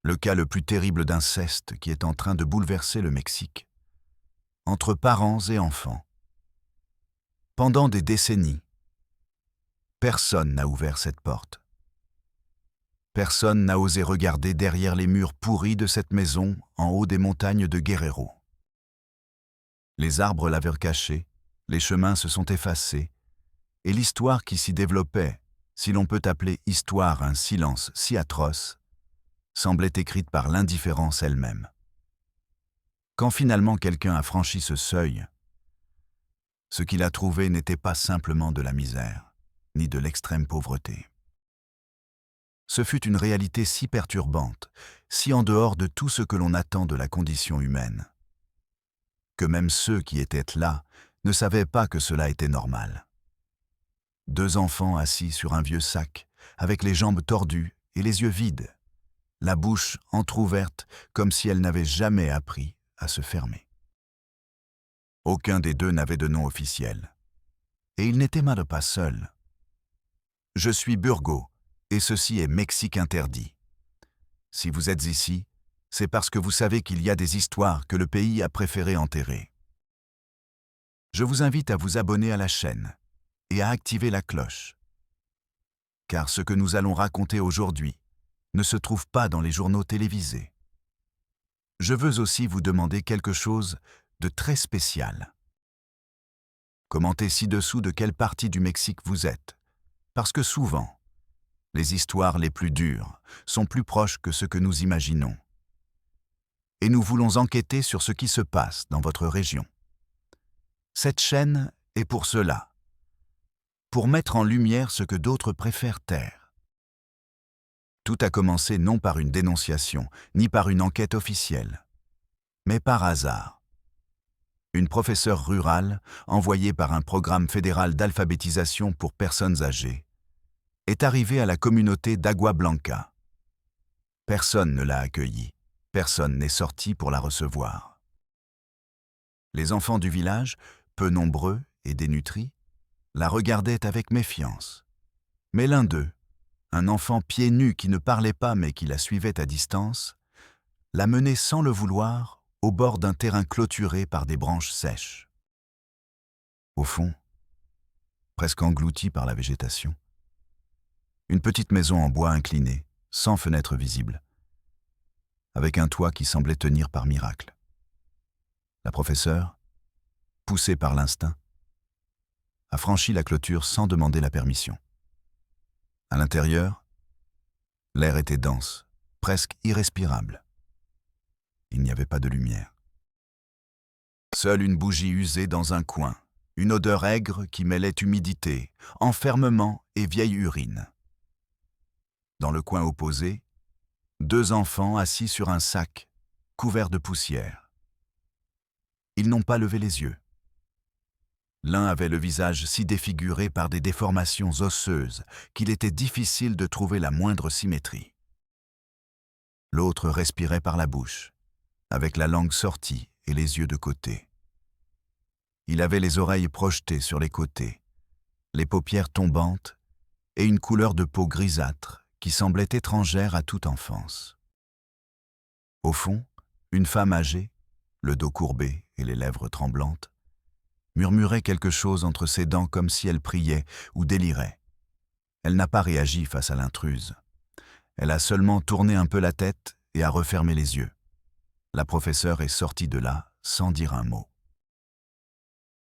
Le cas le plus terrible d'inceste qui est en train de bouleverser le Mexique. Entre parents et enfants. Pendant des décennies, personne n'a ouvert cette porte. Personne n'a osé regarder derrière les murs pourris de cette maison en haut des montagnes de Guerrero. Les arbres l'avaient caché, les chemins se sont effacés, et l'histoire qui s'y développait, si l'on peut appeler histoire un silence si atroce, semblait écrite par l'indifférence elle-même. Quand finalement quelqu'un a franchi ce seuil, ce qu'il a trouvé n'était pas simplement de la misère, ni de l'extrême pauvreté. Ce fut une réalité si perturbante, si en dehors de tout ce que l'on attend de la condition humaine, que même ceux qui étaient là ne savaient pas que cela était normal. 2 enfants assis sur un vieux sac, avec les jambes tordues et les yeux vides, la bouche entr'ouverte comme si elle n'avait jamais appris à se fermer. Aucun des deux n'avait de nom officiel. Et il n'était mal pas seul. « Je suis Burgo, et ceci est Mexique interdit. Si vous êtes ici, c'est parce que vous savez qu'il y a des histoires que le pays a préféré enterrer. Je vous invite à vous abonner à la chaîne et à activer la cloche. Car ce que nous allons raconter aujourd'hui ne se trouve pas dans les journaux télévisés. Je veux aussi vous demander quelque chose de très spécial. Commentez ci-dessous de quelle partie du Mexique vous êtes, parce que souvent, les histoires les plus dures sont plus proches que ce que nous imaginons. Et nous voulons enquêter sur ce qui se passe dans votre région. Cette chaîne est pour cela, pour mettre en lumière ce que d'autres préfèrent taire. Tout a commencé non par une dénonciation, ni par une enquête officielle, mais par hasard. Une professeure rurale, envoyée par un programme fédéral d'alphabétisation pour personnes âgées, est arrivée à la communauté d'Agua Blanca. Personne ne l'a accueillie, personne n'est sorti pour la recevoir. Les enfants du village, peu nombreux et dénutris, la regardaient avec méfiance. Mais l'un d'eux, un enfant pieds nus qui ne parlait pas mais qui la suivait à distance, l'a menée sans le vouloir au bord d'un terrain clôturé par des branches sèches. Au fond, presque englouti par la végétation, une petite maison en bois incliné, sans fenêtre visible, avec un toit qui semblait tenir par miracle. La professeure, poussée par l'instinct, a franchi la clôture sans demander la permission. À l'intérieur, l'air était dense, presque irrespirable. Il n'y avait pas de lumière. Seule une bougie usée dans un coin, une odeur aigre qui mêlait humidité, enfermement et vieille urine. Dans le coin opposé, 2 enfants assis sur un sac, couvert de poussière. Ils n'ont pas levé les yeux. L'un avait le visage si défiguré par des déformations osseuses qu'il était difficile de trouver la moindre symétrie. L'autre respirait par la bouche, avec la langue sortie et les yeux de côté. Il avait les oreilles projetées sur les côtés, les paupières tombantes et une couleur de peau grisâtre qui semblait étrangère à toute enfance. Au fond, une femme âgée, le dos courbé et les lèvres tremblantes, murmurait quelque chose entre ses dents comme si elle priait ou délirait. Elle n'a pas réagi face à l'intruse. Elle a seulement tourné un peu la tête et a refermé les yeux. La professeure est sortie de là sans dire un mot.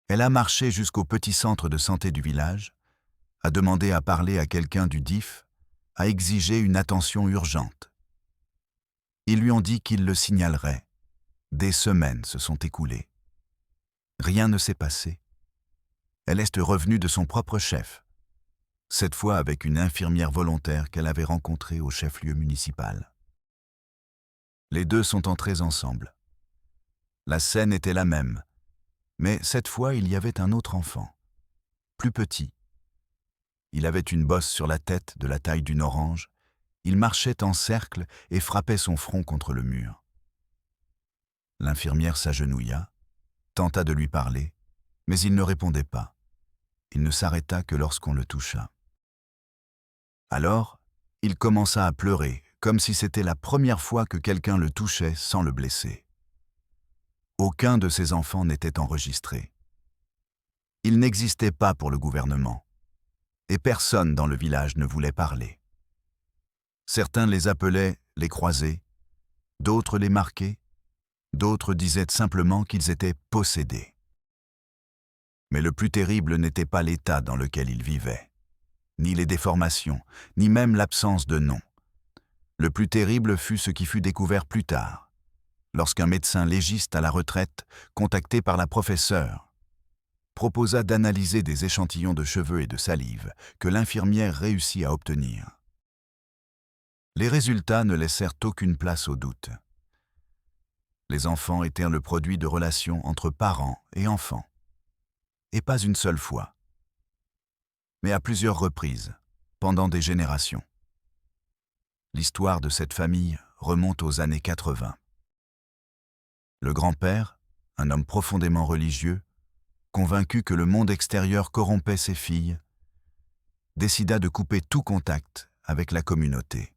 Elle a marché jusqu'au petit centre de santé du village, a demandé à parler à quelqu'un du DIF, a exigé une attention urgente. Ils lui ont dit qu'ils le signaleraient. Des semaines se sont écoulées. Rien ne s'est passé. Elle est revenue de son propre chef, cette fois avec une infirmière volontaire qu'elle avait rencontrée au chef-lieu municipal. Les deux sont entrés ensemble. La scène était la même, mais cette fois il y avait un autre enfant, plus petit. Il avait une bosse sur la tête de la taille d'une orange, il marchait en cercle et frappait son front contre le mur. L'infirmière s'agenouilla, tenta de lui parler, mais il ne répondait pas. Il ne s'arrêta que lorsqu'on le toucha. Alors, il commença à pleurer, comme si c'était la première fois que quelqu'un le touchait sans le blesser. Aucun de ses enfants n'était enregistré. Ils n'existaient pas pour le gouvernement, et personne dans le village ne voulait parler. Certains les appelaient les croisés, d'autres les marqués, d'autres disaient simplement qu'ils étaient possédés. Mais le plus terrible n'était pas l'état dans lequel ils vivaient, ni les déformations, ni même l'absence de nom. Le plus terrible fut ce qui fut découvert plus tard, lorsqu'un médecin légiste à la retraite, contacté par la professeure, proposa d'analyser des échantillons de cheveux et de salive que l'infirmière réussit à obtenir. Les résultats ne laissèrent aucune place au doute. Les enfants étaient le produit de relations entre parents et enfants. Et pas une seule fois, mais à plusieurs reprises, pendant des générations. L'histoire de cette famille remonte aux années 80. Le grand-père, un homme profondément religieux, convaincu que le monde extérieur corrompait ses filles, décida de couper tout contact avec la communauté.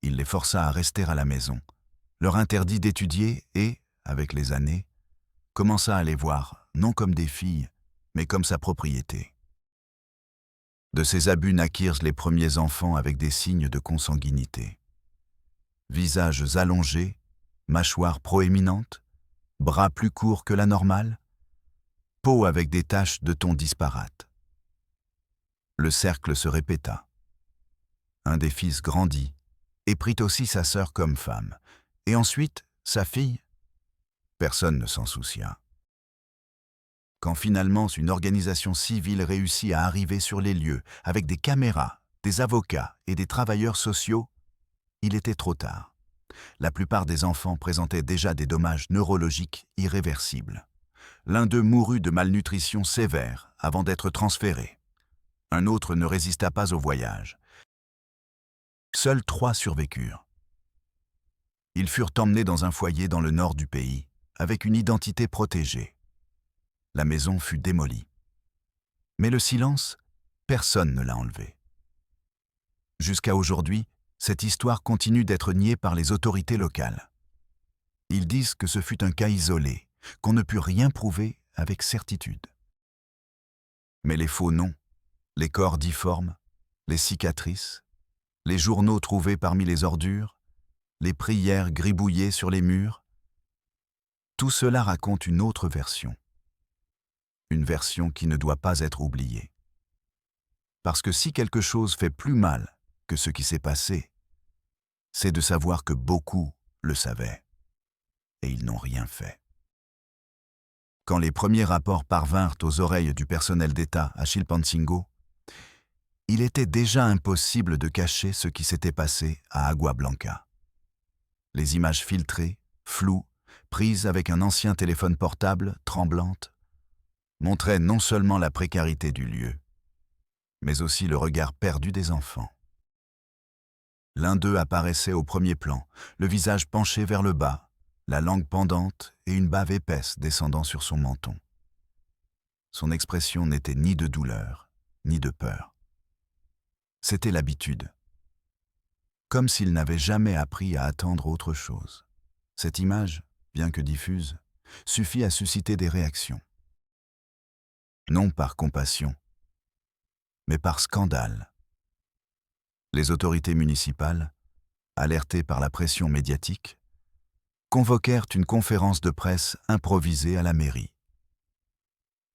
Il les força à rester à la maison, leur interdit d'étudier et, avec les années, commença à les voir, non comme des filles, mais comme sa propriété. De ces abus naquirent les premiers enfants avec des signes de consanguinité. Visages allongés, mâchoires proéminentes, bras plus courts que la normale, peau avec des taches de tons disparates. Le cercle se répéta. Un des fils grandit et prit aussi sa sœur comme femme, et ensuite sa fille. Personne ne s'en soucia. Quand finalement une organisation civile réussit à arriver sur les lieux avec des caméras, des avocats et des travailleurs sociaux, il était trop tard. La plupart des enfants présentaient déjà des dommages neurologiques irréversibles. L'un d'eux mourut de malnutrition sévère avant d'être transféré. Un autre ne résista pas au voyage. Seuls 3 survécurent. Ils furent emmenés dans un foyer dans le nord du pays, avec une identité protégée. La maison fut démolie. Mais le silence, personne ne l'a enlevé. Jusqu'à aujourd'hui, cette histoire continue d'être niée par les autorités locales. Ils disent que ce fut un cas isolé, qu'on ne put rien prouver avec certitude. Mais les faux noms, les corps difformes, les cicatrices, les journaux trouvés parmi les ordures, les prières gribouillées sur les murs, tout cela raconte une autre version. Une version qui ne doit pas être oubliée. Parce que si quelque chose fait plus mal que ce qui s'est passé, c'est de savoir que beaucoup le savaient, et ils n'ont rien fait. Quand les premiers rapports parvinrent aux oreilles du personnel d'État à Chilpancingo, il était déjà impossible de cacher ce qui s'était passé à Agua Blanca. Les images filtrées, floues, prises avec un ancien téléphone portable, tremblantes, montraient non seulement la précarité du lieu, mais aussi le regard perdu des enfants. L'un d'eux apparaissait au premier plan, le visage penché vers le bas, la langue pendante et une bave épaisse descendant sur son menton. Son expression n'était ni de douleur, ni de peur. C'était l'habitude. Comme s'il n'avait jamais appris à attendre autre chose. Cette image, bien que diffuse, suffit à susciter des réactions. Non par compassion, mais par scandale. Les autorités municipales, alertées par la pression médiatique, convoquèrent une conférence de presse improvisée à la mairie.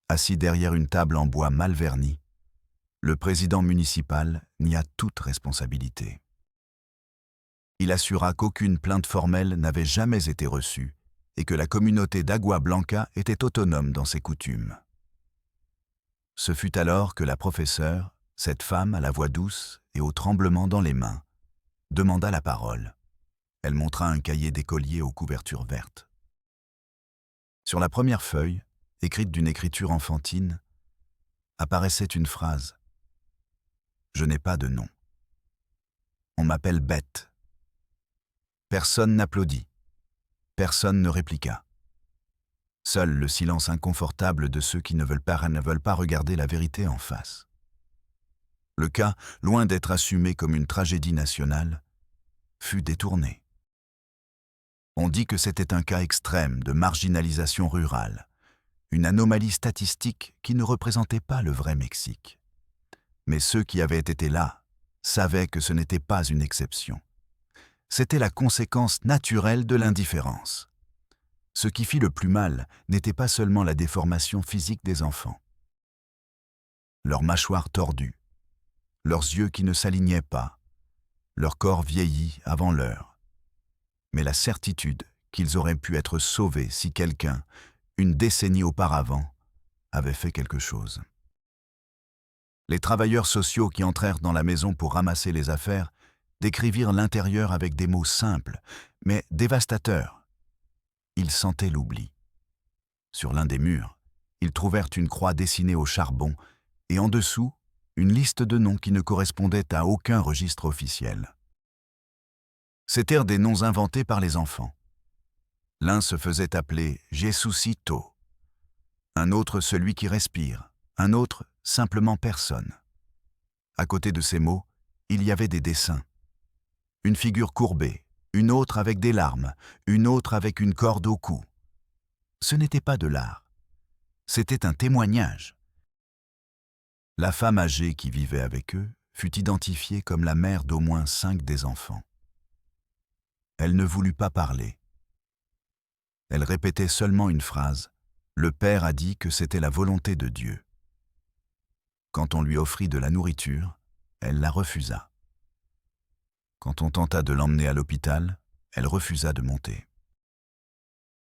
Assis derrière une table en bois mal vernie, le président municipal nia toute responsabilité. Il assura qu'aucune plainte formelle n'avait jamais été reçue et que la communauté d'Agua Blanca était autonome dans ses coutumes. Ce fut alors que la professeure, cette femme à la voix douce et au tremblement dans les mains, demanda la parole. Elle montra un cahier d'écolier aux couvertures vertes. Sur la première feuille, écrite d'une écriture enfantine, apparaissait une phrase. « Je n'ai pas de nom. On m'appelle Bête. » Personne n'applaudit. Personne ne répliqua. Seul le silence inconfortable de ceux qui ne veulent pas regarder la vérité en face. Le cas, loin d'être assumé comme une tragédie nationale, fut détourné. On dit que c'était un cas extrême de marginalisation rurale, une anomalie statistique qui ne représentait pas le vrai Mexique. Mais ceux qui avaient été là savaient que ce n'était pas une exception. C'était la conséquence naturelle de l'indifférence. Ce qui fit le plus mal n'était pas seulement la déformation physique des enfants. Leurs mâchoires tordues, leurs yeux qui ne s'alignaient pas, leur corps vieilli avant l'heure, mais la certitude qu'ils auraient pu être sauvés si quelqu'un, une décennie auparavant, avait fait quelque chose. Les travailleurs sociaux qui entrèrent dans la maison pour ramasser les affaires décrivirent l'intérieur avec des mots simples, mais dévastateurs. Ils sentaient l'oubli. Sur l'un des murs, ils trouvèrent une croix dessinée au charbon et en dessous, une liste de noms qui ne correspondaient à aucun registre officiel. C'étaient des noms inventés par les enfants. L'un se faisait appeler Jesucito, un autre celui qui respire, un autre simplement personne. À côté de ces mots, il y avait des dessins. Une figure courbée, une autre avec des larmes, une autre avec une corde au cou. Ce n'était pas de l'art. C'était un témoignage. La femme âgée qui vivait avec eux fut identifiée comme la mère d'au moins 5 des enfants. Elle ne voulut pas parler. Elle répétait seulement une phrase. Le père a dit que c'était la volonté de Dieu. Quand on lui offrit de la nourriture, elle la refusa. Quand on tenta de l'emmener à l'hôpital, elle refusa de monter.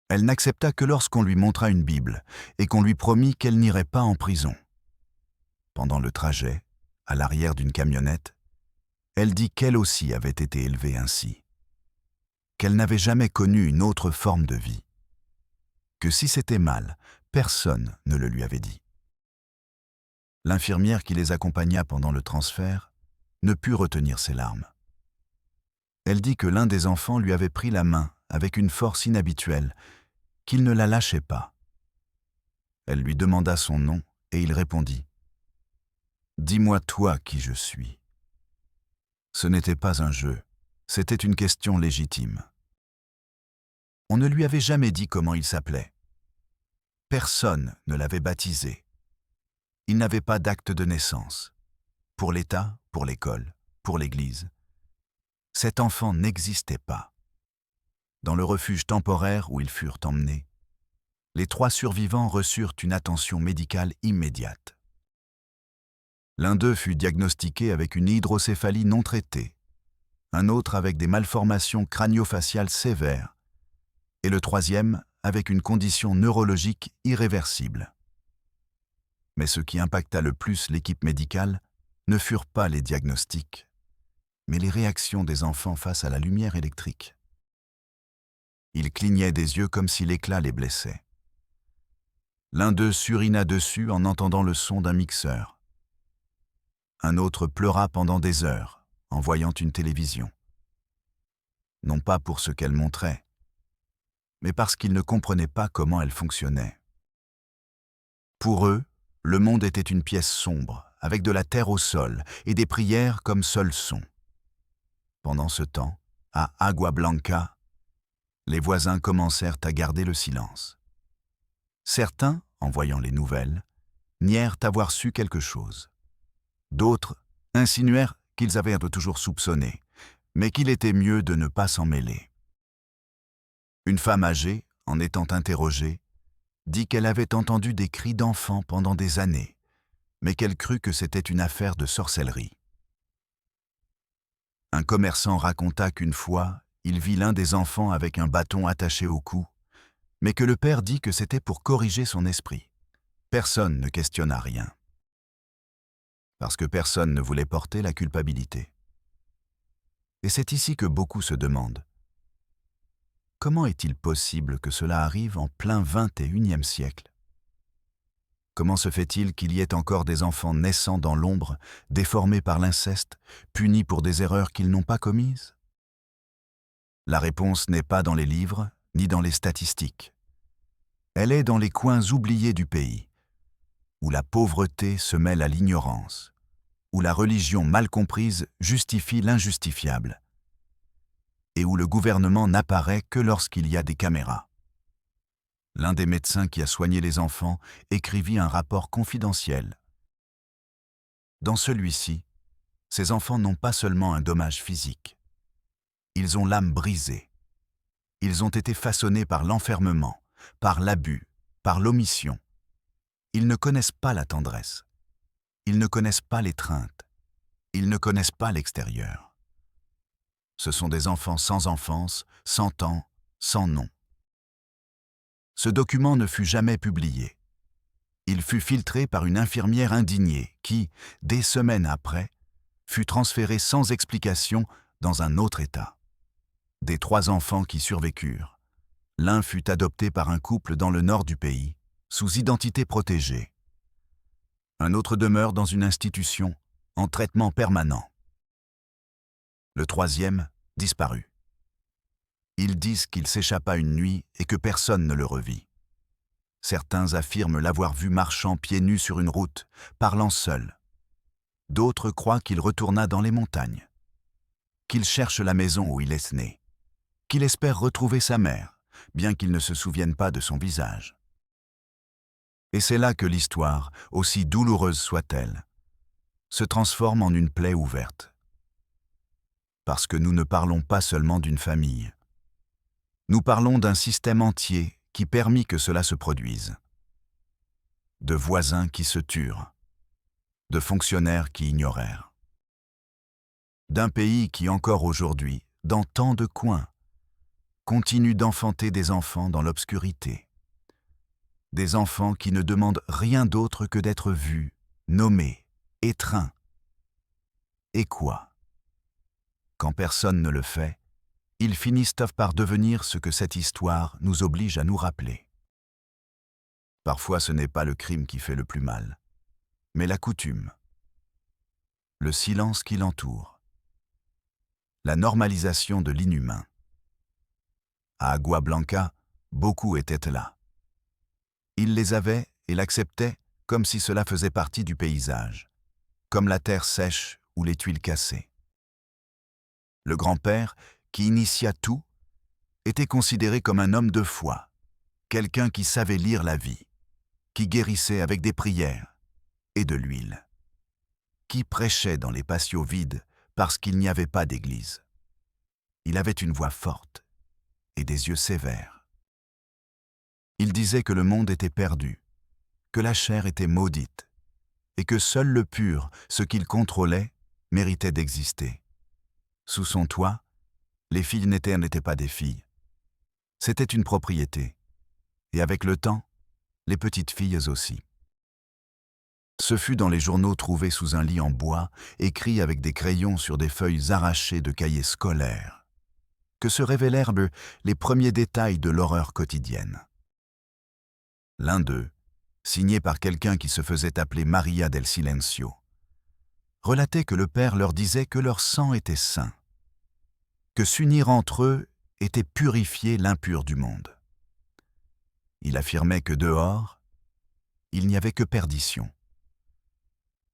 Elle n'accepta que lorsqu'on lui montra une Bible et qu'on lui promit qu'elle n'irait pas en prison. Pendant le trajet, à l'arrière d'une camionnette, elle dit qu'elle aussi avait été élevée ainsi, qu'elle n'avait jamais connu une autre forme de vie, que si c'était mal, personne ne le lui avait dit. L'infirmière qui les accompagna pendant le transfert ne put retenir ses larmes. Elle dit que l'un des enfants lui avait pris la main avec une force inhabituelle, qu'il ne la lâchait pas. Elle lui demanda son nom et il répondit « Dis-moi toi qui je suis ». Ce n'était pas un jeu, c'était une question légitime. On ne lui avait jamais dit comment il s'appelait. Personne ne l'avait baptisé. Il n'avait pas d'acte de naissance. Pour l'État, pour l'école, pour l'Église. Cet enfant n'existait pas. Dans le refuge temporaire où ils furent emmenés, les 3 survivants reçurent une attention médicale immédiate. L'un d'eux fut diagnostiqué avec une hydrocéphalie non traitée, un autre avec des malformations crânio-faciales sévères, et le troisième avec une condition neurologique irréversible. Mais ce qui impacta le plus l'équipe médicale ne furent pas les diagnostics, mais les réactions des enfants face à la lumière électrique. Ils clignaient des yeux comme si l'éclat les blessait. L'un d'eux surina dessus en entendant le son d'un mixeur. Un autre pleura pendant des heures en voyant une télévision. Non pas pour ce qu'elle montrait, mais parce qu'ils ne comprenaient pas comment elle fonctionnait. Pour eux, le monde était une pièce sombre, avec de la terre au sol et des prières comme seul son. Pendant ce temps, à Agua Blanca, les voisins commencèrent à garder le silence. Certains, en voyant les nouvelles, nièrent avoir su quelque chose. D'autres insinuèrent qu'ils avaient toujours soupçonné, mais qu'il était mieux de ne pas s'en mêler. Une femme âgée, en étant interrogée, dit qu'elle avait entendu des cris d'enfants pendant des années, mais qu'elle crut que c'était une affaire de sorcellerie. Un commerçant raconta qu'une fois, il vit l'un des enfants avec un bâton attaché au cou, mais que le père dit que c'était pour corriger son esprit. Personne ne questionna rien. Parce que personne ne voulait porter la culpabilité. Et c'est ici que beaucoup se demandent. Comment est-il possible que cela arrive en plein XXIe siècle? Comment se fait-il qu'il y ait encore des enfants naissant dans l'ombre, déformés par l'inceste, punis pour des erreurs qu'ils n'ont pas commises? La réponse n'est pas dans les livres, ni dans les statistiques. Elle est dans les coins oubliés du pays, où la pauvreté se mêle à l'ignorance, où la religion mal comprise justifie l'injustifiable. et où le gouvernement n'apparaît que lorsqu'il y a des caméras. L'un des médecins qui a soigné les enfants écrivit un rapport confidentiel. Dans celui-ci, ces enfants n'ont pas seulement un dommage physique. Ils ont l'âme brisée. Ils ont été façonnés par l'enfermement, par l'abus, par l'omission. Ils ne connaissent pas la tendresse. Ils ne connaissent pas l'étreinte. Ils ne connaissent pas l'extérieur. Ce sont des enfants sans enfance, sans temps, sans nom. Ce document ne fut jamais publié. Il fut filtré par une infirmière indignée qui, des semaines après, fut transférée sans explication dans un autre État. Des 3 enfants qui survécurent, l'un fut adopté par un couple dans le nord du pays, sous identité protégée. Un autre demeure dans une institution, en traitement permanent. Le 3e disparut. Ils disent qu'il s'échappa une nuit et que personne ne le revit. Certains affirment l'avoir vu marchant pieds nus sur une route, parlant seul. D'autres croient qu'il retourna dans les montagnes, qu'il cherche la maison où il est né, qu'il espère retrouver sa mère, bien qu'il ne se souvienne pas de son visage. Et c'est là que l'histoire, aussi douloureuse soit-elle, se transforme en une plaie ouverte. Parce que nous ne parlons pas seulement d'une famille. Nous parlons d'un système entier qui permit que cela se produise. De voisins qui se turent, de fonctionnaires qui ignorèrent. D'un pays qui encore aujourd'hui, dans tant de coins, continue d'enfanter des enfants dans l'obscurité. Des enfants qui ne demandent rien d'autre que d'être vus, nommés, étreints. Et quoi? Quand personne ne le fait, ils finissent par devenir ce que cette histoire nous oblige à nous rappeler. Parfois ce n'est pas le crime qui fait le plus mal, mais la coutume, le silence qui l'entoure, la normalisation de l'inhumain. À Agua Blanca, beaucoup étaient là. Ils les avaient et l'acceptaient comme si cela faisait partie du paysage, comme la terre sèche ou les tuiles cassées. Le grand-père, qui initia tout, était considéré comme un homme de foi, quelqu'un qui savait lire la vie, qui guérissait avec des prières et de l'huile, qui prêchait dans les patios vides parce qu'il n'y avait pas d'église. Il avait une voix forte et des yeux sévères. Il disait que le monde était perdu, que la chair était maudite, et que seul le pur, ce qu'il contrôlait, méritait d'exister. Sous son toit, les filles n'étaient pas des filles. C'était une propriété, et avec le temps, les petites filles aussi. Ce fut dans les journaux trouvés sous un lit en bois, écrits avec des crayons sur des feuilles arrachées de cahiers scolaires, que se révélèrent les premiers détails de l'horreur quotidienne. L'un d'eux, signé par quelqu'un qui se faisait appeler Maria del Silencio, relatait que le père leur disait que leur sang était saint, que s'unir entre eux était purifier l'impur du monde. Il affirmait que dehors, il n'y avait que perdition,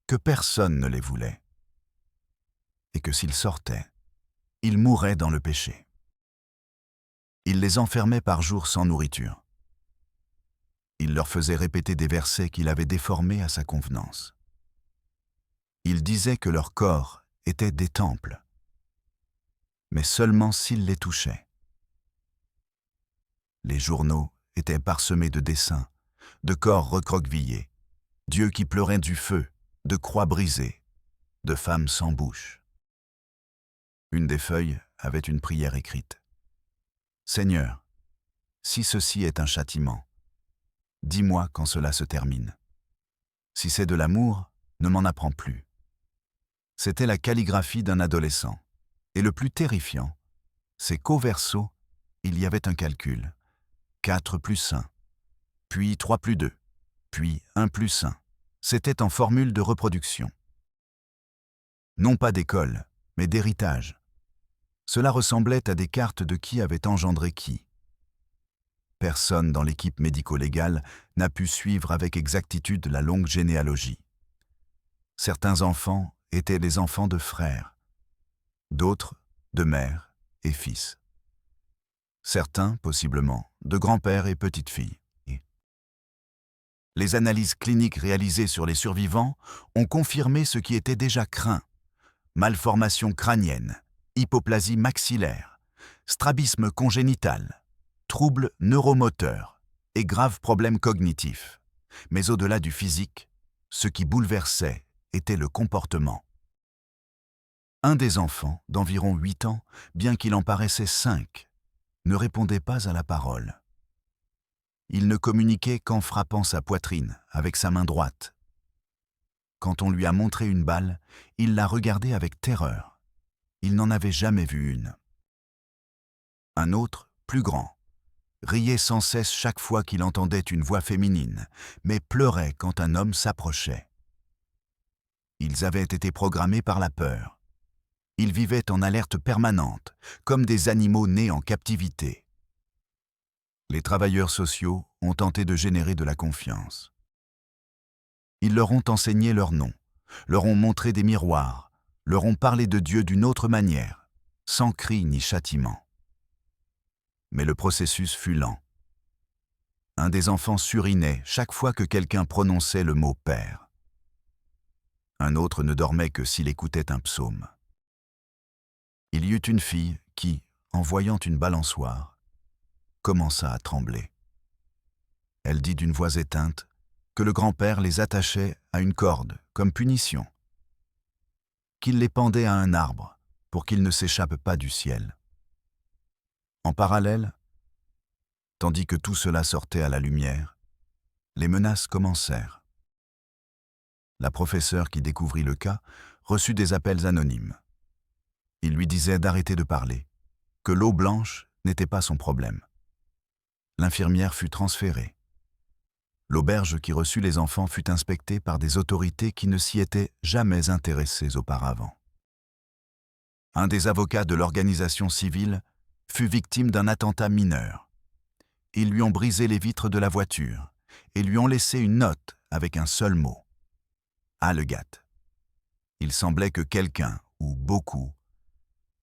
que personne ne les voulait, et que s'ils sortaient, ils mourraient dans le péché. Il les enfermait par jour sans nourriture. Il leur faisait répéter des versets qu'il avait déformés à sa convenance. Il disait que leurs corps étaient des temples, mais seulement s'ils les touchaient. Les journaux étaient parsemés de dessins, de corps recroquevillés, d'yeux qui pleuraient du feu, de croix brisées, de femmes sans bouche. Une des feuilles avait une prière écrite. « Seigneur, si ceci est un châtiment, dis-moi quand cela se termine. Si c'est de l'amour, ne m'en apprends plus. » C'était la calligraphie d'un adolescent. Et le plus terrifiant, c'est qu'au verso, il y avait un calcul. 4 plus 1, puis 3 plus 2, puis 1 plus 1. C'était en formule de reproduction. Non pas d'école, mais d'héritage. Cela ressemblait à des cartes de qui avait engendré qui. Personne dans l'équipe médico-légale n'a pu suivre avec exactitude la longue généalogie. Certains enfants étaient les enfants de frères, d'autres de mères et fils. Certains, possiblement, de grands-pères et petites-filles. Les analyses cliniques réalisées sur les survivants ont confirmé ce qui était déjà craint: malformation crânienne, hypoplasie maxillaire, strabisme congénital, troubles neuromoteurs et graves problèmes cognitifs. Mais au-delà du physique, ce qui bouleversait était le comportement. Un des enfants, d'environ 8 ans, bien qu'il en paraissait 5, ne répondait pas à la parole. Il ne communiquait qu'en frappant sa poitrine avec sa main droite. Quand on lui a montré une balle, il l'a regardée avec terreur. Il n'en avait jamais vu une. Un autre, plus grand, riait sans cesse chaque fois qu'il entendait une voix féminine, mais pleurait quand un homme s'approchait. Ils avaient été programmés par la peur. Ils vivaient en alerte permanente, comme des animaux nés en captivité. Les travailleurs sociaux ont tenté de générer de la confiance. Ils leur ont enseigné leur nom, leur ont montré des miroirs, leur ont parlé de Dieu d'une autre manière, sans cri ni châtiment. Mais le processus fut lent. Un des enfants surinait chaque fois que quelqu'un prononçait le mot « père ». Un autre ne dormait que s'il écoutait un psaume. Il y eut une fille qui, en voyant une balançoire, commença à trembler. Elle dit d'une voix éteinte que le grand-père les attachait à une corde comme punition, qu'il les pendait à un arbre pour qu'ils ne s'échappent pas du ciel. En parallèle, tandis que tout cela sortait à la lumière, les menaces commencèrent. La professeure qui découvrit le cas reçut des appels anonymes. Ils lui disaient d'arrêter de parler, que l'eau blanche n'était pas son problème. L'infirmière fut transférée. L'auberge qui reçut les enfants fut inspectée par des autorités qui ne s'y étaient jamais intéressées auparavant. Un des avocats de l'organisation civile fut victime d'un attentat mineur. Ils lui ont brisé les vitres de la voiture et lui ont laissé une note avec un seul mot: Allegat. Il semblait que quelqu'un, ou beaucoup,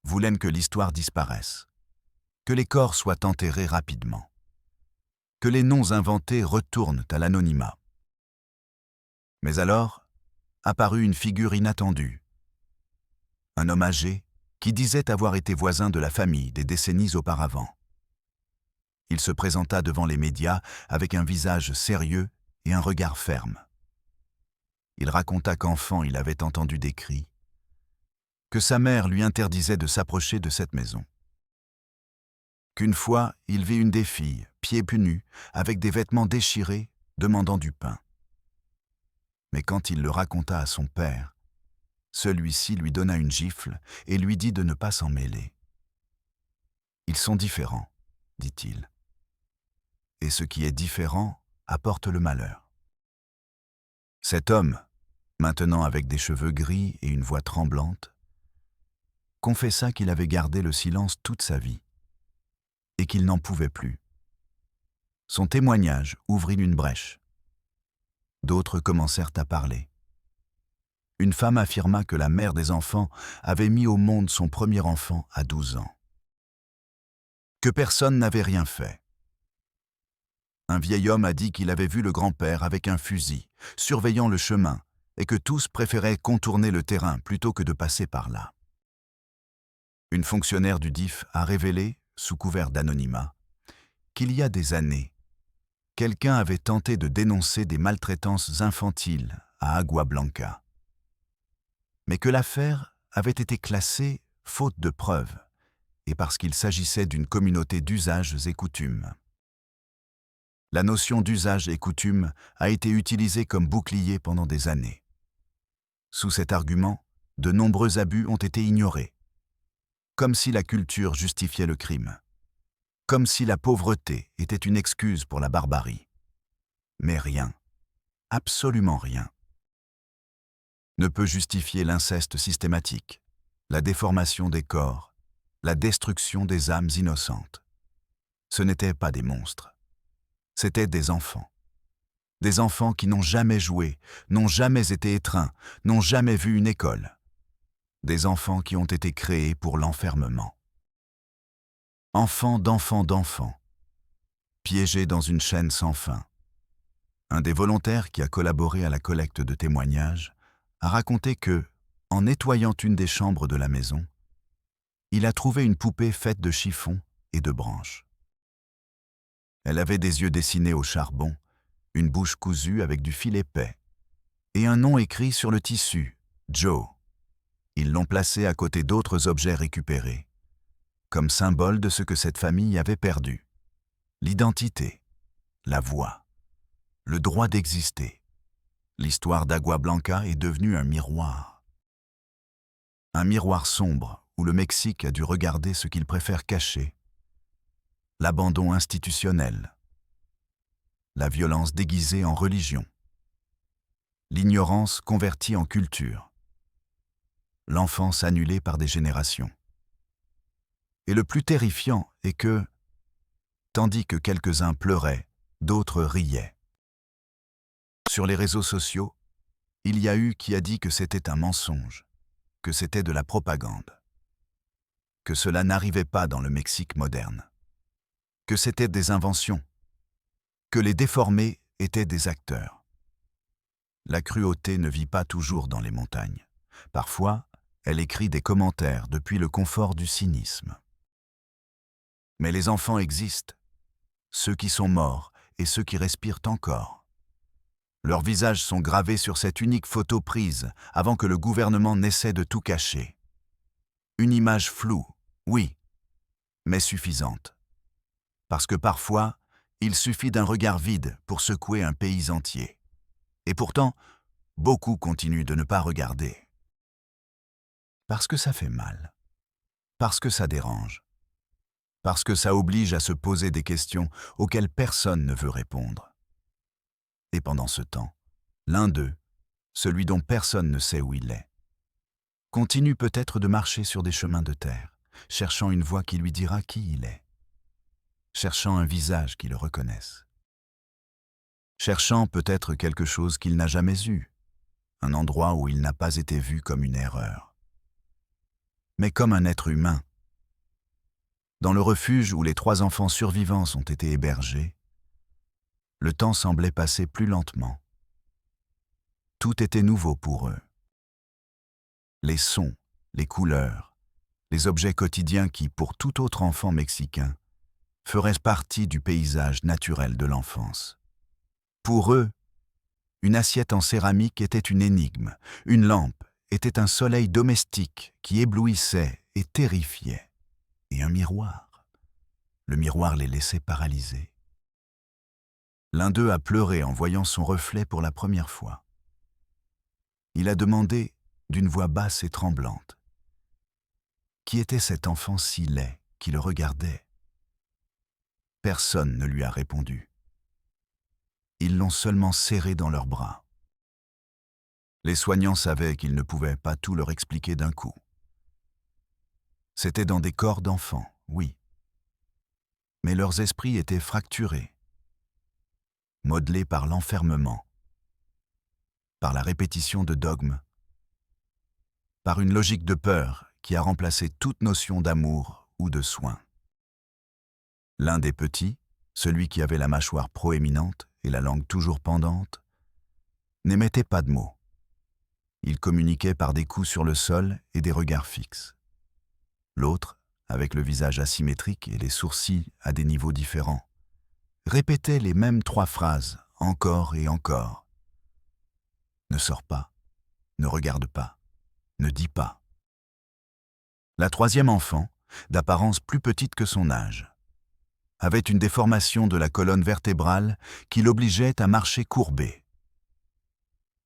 voulaient que l'histoire disparaisse, que les corps soient enterrés rapidement, que les noms inventés retournent à l'anonymat. Mais alors apparut une figure inattendue. Un homme âgé qui disait avoir été voisin de la famille des décennies auparavant. Il se présenta devant les médias avec un visage sérieux et un regard ferme. Il raconta qu'enfant il avait entendu des cris, que sa mère lui interdisait de s'approcher de cette maison. Qu'une fois, il vit une des filles, pieds nus, avec des vêtements déchirés, demandant du pain. Mais quand il le raconta à son père, celui-ci lui donna une gifle et lui dit de ne pas s'en mêler. « Ils sont différents, dit-il. Et ce qui est différent apporte le malheur. » Cet homme, maintenant avec des cheveux gris et une voix tremblante, confessa qu'il avait gardé le silence toute sa vie et qu'il n'en pouvait plus. Son témoignage ouvrit une brèche. D'autres commencèrent à parler. Une femme affirma que la mère des enfants avait mis au monde son premier enfant à 12 ans. Que personne n'avait rien fait. Un vieil homme a dit qu'il avait vu le grand-père avec un fusil, surveillant le chemin, et que tous préféraient contourner le terrain plutôt que de passer par là. Une fonctionnaire du DIF a révélé, sous couvert d'anonymat, qu'il y a des années, quelqu'un avait tenté de dénoncer des maltraitances infantiles à Agua Blanca, mais que l'affaire avait été classée faute de preuves et parce qu'il s'agissait d'une communauté d'usages et coutumes. La notion d'usage et coutume a été utilisée comme bouclier pendant des années. Sous cet argument, de nombreux abus ont été ignorés, comme si la culture justifiait le crime, comme si la pauvreté était une excuse pour la barbarie. Mais rien, absolument rien, ne peut justifier l'inceste systématique, la déformation des corps, la destruction des âmes innocentes. Ce n'étaient pas des monstres, c'étaient des enfants. Des enfants qui n'ont jamais joué, n'ont jamais été étreints, n'ont jamais vu une école. Des enfants qui ont été créés pour l'enfermement. Enfants d'enfants d'enfants, piégés dans une chaîne sans fin. Un des volontaires qui a collaboré à la collecte de témoignages a raconté que, en nettoyant une des chambres de la maison, il a trouvé une poupée faite de chiffon et de branches. Elle avait des yeux dessinés au charbon, une bouche cousue avec du fil épais, et un nom écrit sur le tissu, Joe. Ils l'ont placé à côté d'autres objets récupérés, comme symbole de ce que cette famille avait perdu. L'identité, la voix, le droit d'exister. L'histoire d'Agua Blanca est devenue un miroir. Un miroir sombre où le Mexique a dû regarder ce qu'il préfère cacher. L'abandon institutionnel, la violence déguisée en religion, l'ignorance convertie en culture, l'enfance annulée par des générations. Et le plus terrifiant est que, tandis que quelques-uns pleuraient, d'autres riaient. Sur les réseaux sociaux, il y a eu qui a dit que c'était un mensonge, que c'était de la propagande, que cela n'arrivait pas dans le Mexique moderne, que c'était des inventions, que les déformés étaient des acteurs. La cruauté ne vit pas toujours dans les montagnes. Parfois, elle écrit des commentaires depuis le confort du cynisme. Mais les enfants existent, ceux qui sont morts et ceux qui respirent encore. Leurs visages sont gravés sur cette unique photo prise avant que le gouvernement n'essaie de tout cacher. Une image floue, oui, mais suffisante. Parce que parfois, il suffit d'un regard vide pour secouer un pays entier. Et pourtant, beaucoup continuent de ne pas regarder. Parce que ça fait mal. Parce que ça dérange. Parce que ça oblige à se poser des questions auxquelles personne ne veut répondre. Et pendant ce temps, l'un d'eux, celui dont personne ne sait où il est, continue peut-être de marcher sur des chemins de terre, cherchant une voix qui lui dira qui il est, cherchant un visage qui le reconnaisse, cherchant peut-être quelque chose qu'il n'a jamais eu, un endroit où il n'a pas été vu comme une erreur, mais comme un être humain. Dans le refuge où les 3 enfants survivants ont été hébergés, le temps semblait passer plus lentement. Tout était nouveau pour eux. Les sons, les couleurs, les objets quotidiens qui, pour tout autre enfant mexicain, feraient partie du paysage naturel de l'enfance. Pour eux, une assiette en céramique était une énigme, une lampe était un soleil domestique qui éblouissait et terrifiait. Et un miroir. Le miroir les laissait paralysés. L'un d'eux a pleuré en voyant son reflet pour la première fois. Il a demandé, d'une voix basse et tremblante, qui était cet enfant si laid qui le regardait. Personne ne lui a répondu. Ils l'ont seulement serré dans leurs bras. Les soignants savaient qu'ils ne pouvaient pas tout leur expliquer d'un coup. C'était dans des corps d'enfants, oui. Mais leurs esprits étaient fracturés, modelés par l'enfermement, par la répétition de dogmes, par une logique de peur qui a remplacé toute notion d'amour ou de soin. L'un des petits, celui qui avait la mâchoire proéminente et la langue toujours pendante, n'émettait pas de mots. Il communiquait par des coups sur le sol et des regards fixes. L'autre, avec le visage asymétrique et les sourcils à des niveaux différents, répétait les mêmes 3 phrases, encore et encore. Ne sors pas, ne regarde pas, ne dis pas. La 3e enfant, d'apparence plus petite que son âge, avait une déformation de la colonne vertébrale qui l'obligeait à marcher courbée.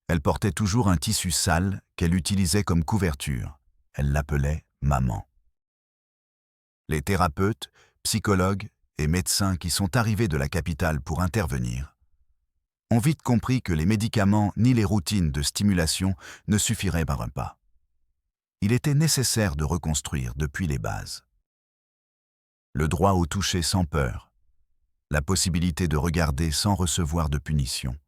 Elle portait toujours un tissu sale qu'elle utilisait comme couverture. Elle l'appelait « maman ». Les thérapeutes, psychologues et médecins qui sont arrivés de la capitale pour intervenir ont vite compris que les médicaments ni les routines de stimulation ne suffiraient pas. Il était nécessaire de reconstruire depuis les bases. Le droit au toucher sans peur, la possibilité de regarder sans recevoir de punition,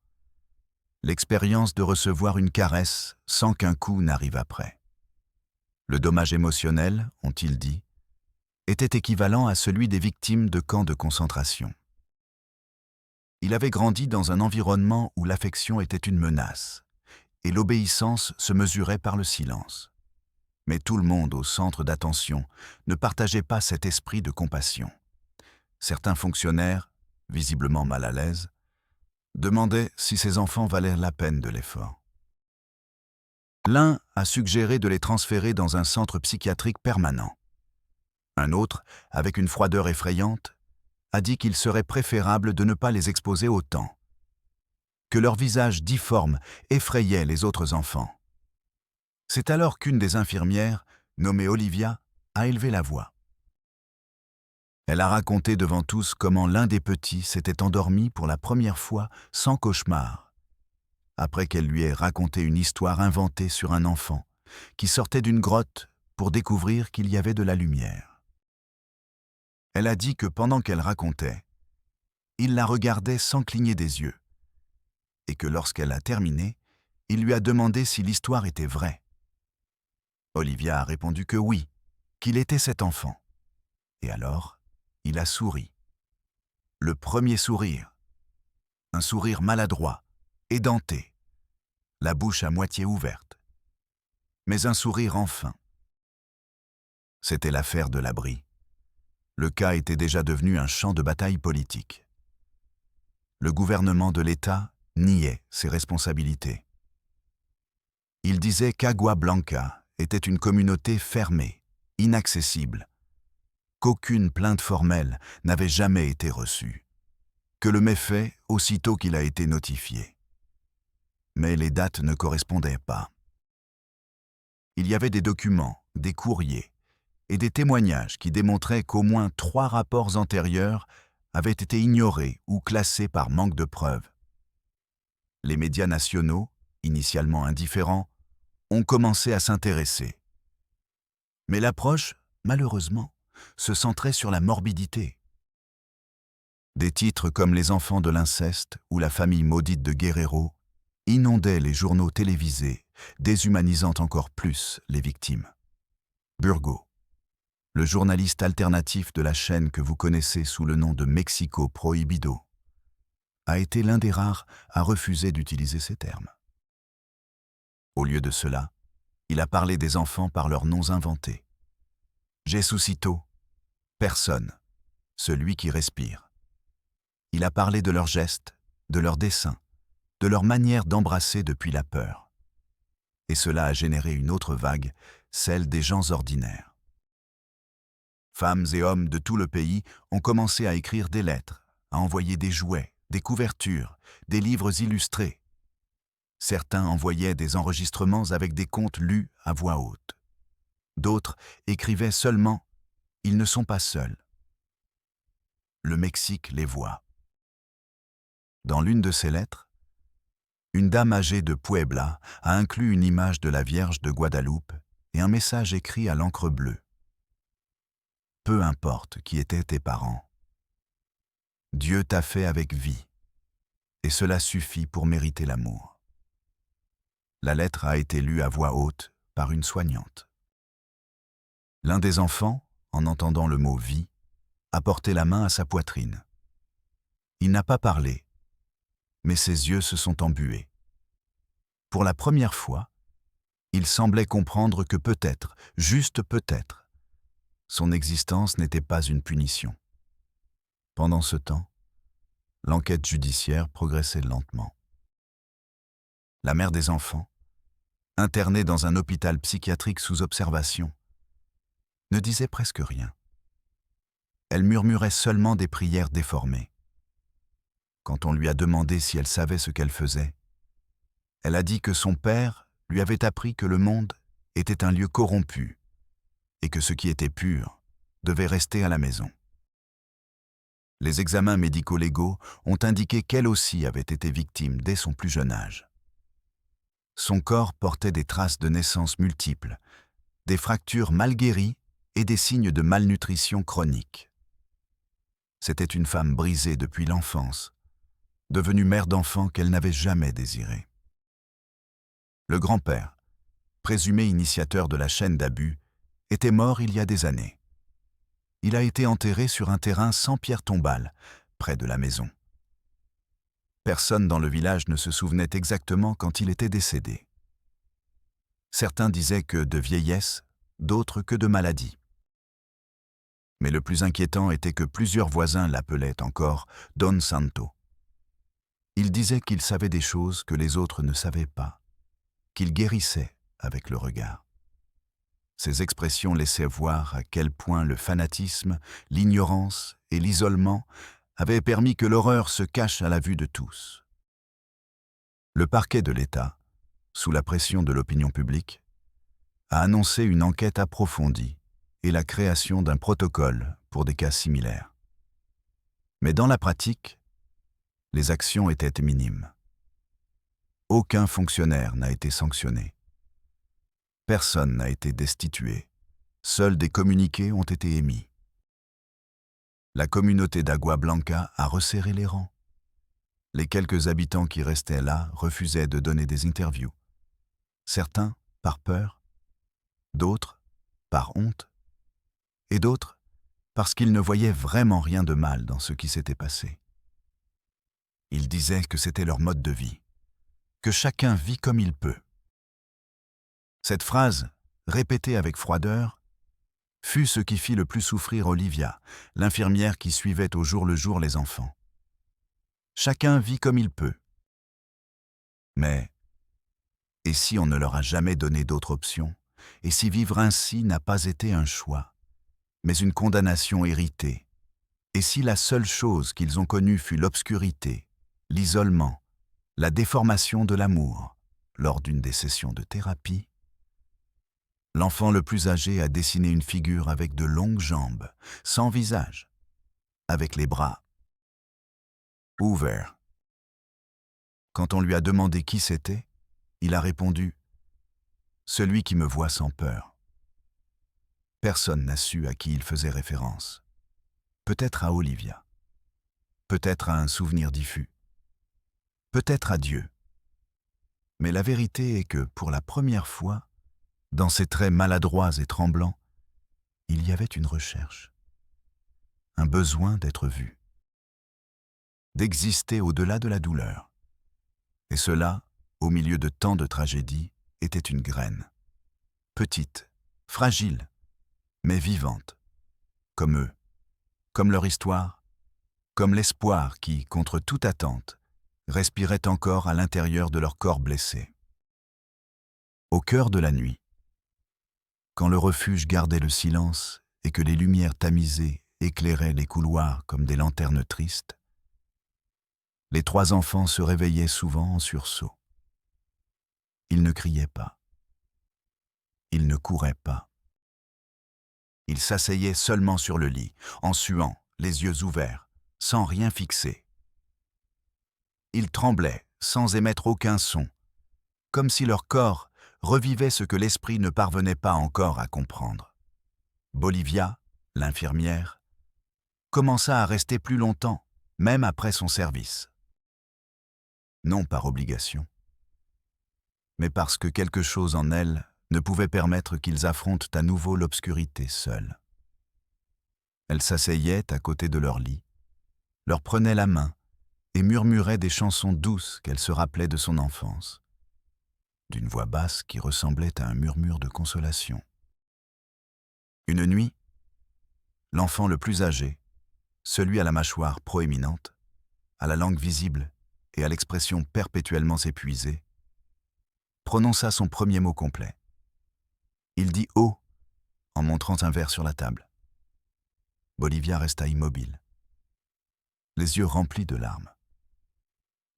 l'expérience de recevoir une caresse sans qu'un coup n'arrive après. Le dommage émotionnel, ont-ils dit, était équivalent à celui des victimes de camps de concentration. Il avait grandi dans un environnement où l'affection était une menace, et l'obéissance se mesurait par le silence. Mais tout le monde au centre d'attention ne partageait pas cet esprit de compassion. Certains fonctionnaires, visiblement mal à l'aise, demandaient si ces enfants valaient la peine de l'effort. L'un a suggéré de les transférer dans un centre psychiatrique permanent. Un autre, avec une froideur effrayante, a dit qu'il serait préférable de ne pas les exposer autant, que leur visage difforme effrayait les autres enfants. C'est alors qu'une des infirmières, nommée Olivia, a élevé la voix. Elle a raconté devant tous comment l'un des petits s'était endormi pour la première fois sans cauchemar, après qu'elle lui ait raconté une histoire inventée sur un enfant qui sortait d'une grotte pour découvrir qu'il y avait de la lumière. Elle a dit que pendant qu'elle racontait, il la regardait sans cligner des yeux, et que lorsqu'elle a terminé, il lui a demandé si l'histoire était vraie. Olivia a répondu que oui, qu'il était cet enfant. Et alors, il a souri. Le premier sourire. Un sourire maladroit, édenté, la bouche à moitié ouverte. Mais un sourire enfin. C'était l'affaire de l'abri. Le cas était déjà devenu un champ de bataille politique. Le gouvernement de l'État niait ses responsabilités. Il disait qu'Agua Blanca était une communauté fermée, inaccessible, qu'aucune plainte formelle n'avait jamais été reçue, que le méfait aussitôt qu'il a été notifié. Mais les dates ne correspondaient pas. Il y avait des documents, des courriers et des témoignages qui démontraient qu'au moins 3 rapports antérieurs avaient été ignorés ou classés par manque de preuves. Les médias nationaux, initialement indifférents, ont commencé à s'intéresser. Mais l'approche, malheureusement, se centrait sur la morbidité. Des titres comme Les enfants de l'inceste ou La famille maudite de Guerrero inondaient les journaux télévisés, déshumanisant encore plus les victimes. Burgo, le journaliste alternatif de la chaîne que vous connaissez sous le nom de Mexico Prohibido, a été l'un des rares à refuser d'utiliser ces termes. Au lieu de cela, il a parlé des enfants par leurs noms inventés. Jesucito, personne, celui qui respire. Il a parlé de leurs gestes, de leurs dessins, de leur manière d'embrasser depuis la peur. Et cela a généré une autre vague, celle des gens ordinaires. Femmes et hommes de tout le pays ont commencé à écrire des lettres, à envoyer des jouets, des couvertures, des livres illustrés. Certains envoyaient des enregistrements avec des contes lus à voix haute. D'autres écrivaient seulement « Ils ne sont pas seuls ». Le Mexique les voit. Dans l'une de ces lettres, une dame âgée de Puebla a inclus une image de la Vierge de Guadeloupe et un message écrit à l'encre bleue. Peu importe qui étaient tes parents. Dieu t'a fait avec vie, et cela suffit pour mériter l'amour. La lettre a été lue à voix haute par une soignante. L'un des enfants, en entendant le mot « vie », a porté la main à sa poitrine. Il n'a pas parlé, mais ses yeux se sont embués. Pour la première fois, il semblait comprendre que peut-être, juste peut-être, son existence n'était pas une punition. Pendant ce temps, l'enquête judiciaire progressait lentement. La mère des enfants, internée dans un hôpital psychiatrique sous observation, ne disait presque rien. Elle murmurait seulement des prières déformées. Quand on lui a demandé si elle savait ce qu'elle faisait, elle a dit que son père lui avait appris que le monde était un lieu corrompu et que ce qui était pur devait rester à la maison. Les examens médico-légaux ont indiqué qu'elle aussi avait été victime dès son plus jeune âge. Son corps portait des traces de naissance multiples, des fractures mal guéries et des signes de malnutrition chronique. C'était une femme brisée depuis l'enfance, devenue mère d'enfants qu'elle n'avait jamais désirés. Le grand-père, présumé initiateur de la chaîne d'abus, était mort il y a des années. Il a été enterré sur un terrain sans pierre tombale, près de la maison. Personne dans le village ne se souvenait exactement quand il était décédé. Certains disaient que de vieillesse, d'autres que de maladie. Mais le plus inquiétant était que plusieurs voisins l'appelaient encore Don Santo. Ils disaient qu'il savait des choses que les autres ne savaient pas, qu'il guérissait avec le regard. Ces expressions laissaient voir à quel point le fanatisme, l'ignorance et l'isolement avaient permis que l'horreur se cache à la vue de tous. Le parquet de l'État, sous la pression de l'opinion publique, a annoncé une enquête approfondie et la création d'un protocole pour des cas similaires. Mais dans la pratique, les actions étaient minimes. Aucun fonctionnaire n'a été sanctionné. Personne n'a été destitué. Seuls des communiqués ont été émis. La communauté d'Agua Blanca a resserré les rangs. Les quelques habitants qui restaient là refusaient de donner des interviews. Certains par peur, d'autres par honte, et d'autres parce qu'ils ne voyaient vraiment rien de mal dans ce qui s'était passé. Ils disaient que c'était leur mode de vie, que chacun vit comme il peut. Cette phrase, répétée avec froideur, fut ce qui fit le plus souffrir Olivia, l'infirmière qui suivait au jour le jour les enfants. Chacun vit comme il peut. Mais, et si on ne leur a jamais donné d'autre option, et si vivre ainsi n'a pas été un choix, mais une condamnation héritée, et si la seule chose qu'ils ont connue fut l'obscurité, l'isolement, la déformation de l'amour, lors d'une des sessions de thérapie, l'enfant le plus âgé a dessiné une figure avec de longues jambes, sans visage, avec les bras ouverts. Quand on lui a demandé qui c'était, il a répondu « Celui qui me voit sans peur ». Personne n'a su à qui il faisait référence. Peut-être à Olivia. Peut-être à un souvenir diffus. Peut-être à Dieu. Mais la vérité est que, pour la première fois, dans ses traits maladroits et tremblants, il y avait une recherche. Un besoin d'être vu. D'exister au-delà de la douleur. Et cela, au milieu de tant de tragédies, était une graine. Petite, fragile, mais vivante. Comme eux, comme leur histoire, comme l'espoir qui, contre toute attente, respirait encore à l'intérieur de leur corps blessé. Au cœur de la nuit, quand le refuge gardait le silence et que les lumières tamisées éclairaient les couloirs comme des lanternes tristes, les trois enfants se réveillaient souvent en sursaut. Ils ne criaient pas. Ils ne couraient pas. Ils s'asseyaient seulement sur le lit, en suant, les yeux ouverts, sans rien fixer. Ils tremblaient, sans émettre aucun son, comme si leur corps revivait ce que l'esprit ne parvenait pas encore à comprendre. Bolivia, l'infirmière, commença à rester plus longtemps, même après son service. Non par obligation, mais parce que quelque chose en elle ne pouvait permettre qu'ils affrontent à nouveau l'obscurité seuls. Elle s'asseyait à côté de leur lit, leur prenait la main et murmurait des chansons douces qu'elle se rappelait de son enfance, d'une voix basse qui ressemblait à un murmure de consolation. Une nuit, l'enfant le plus âgé, celui à la mâchoire proéminente, à la langue visible et à l'expression perpétuellement épuisée, prononça son premier mot complet. Il dit « Oh » en montrant un verre sur la table. Bolivia resta immobile, les yeux remplis de larmes.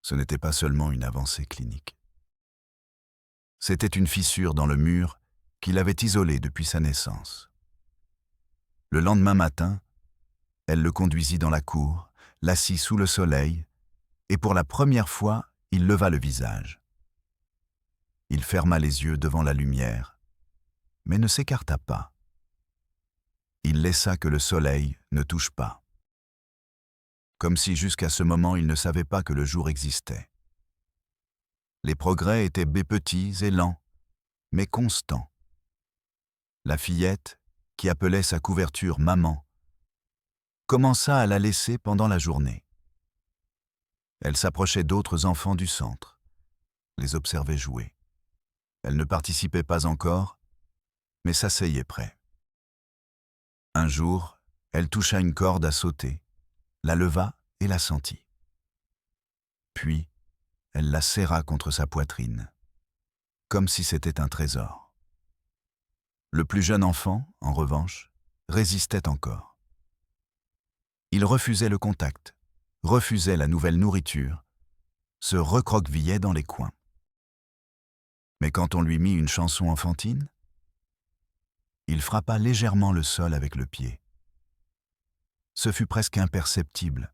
Ce n'était pas seulement une avancée clinique. C'était une fissure dans le mur qui l'avait isolé depuis sa naissance. Le lendemain matin, elle le conduisit dans la cour, l'assit sous le soleil, et pour la première fois, il leva le visage. Il ferma les yeux devant la lumière, mais ne s'écarta pas. Il laissa que le soleil ne touche pas. Comme si jusqu'à ce moment il ne savait pas que le jour existait. Les progrès étaient petits et lents, mais constants. La fillette, qui appelait sa couverture « maman », commença à la laisser pendant la journée. Elle s'approchait d'autres enfants du centre, les observait jouer. Elle ne participait pas encore, mais s'asseyait près. Un jour, elle toucha une corde à sauter, la leva et la sentit. Puis, elle la serra contre sa poitrine, comme si c'était un trésor. Le plus jeune enfant, en revanche, résistait encore. Il refusait le contact, refusait la nouvelle nourriture, se recroquevillait dans les coins. Mais quand on lui mit une chanson enfantine, il frappa légèrement le sol avec le pied. Ce fut presque imperceptible,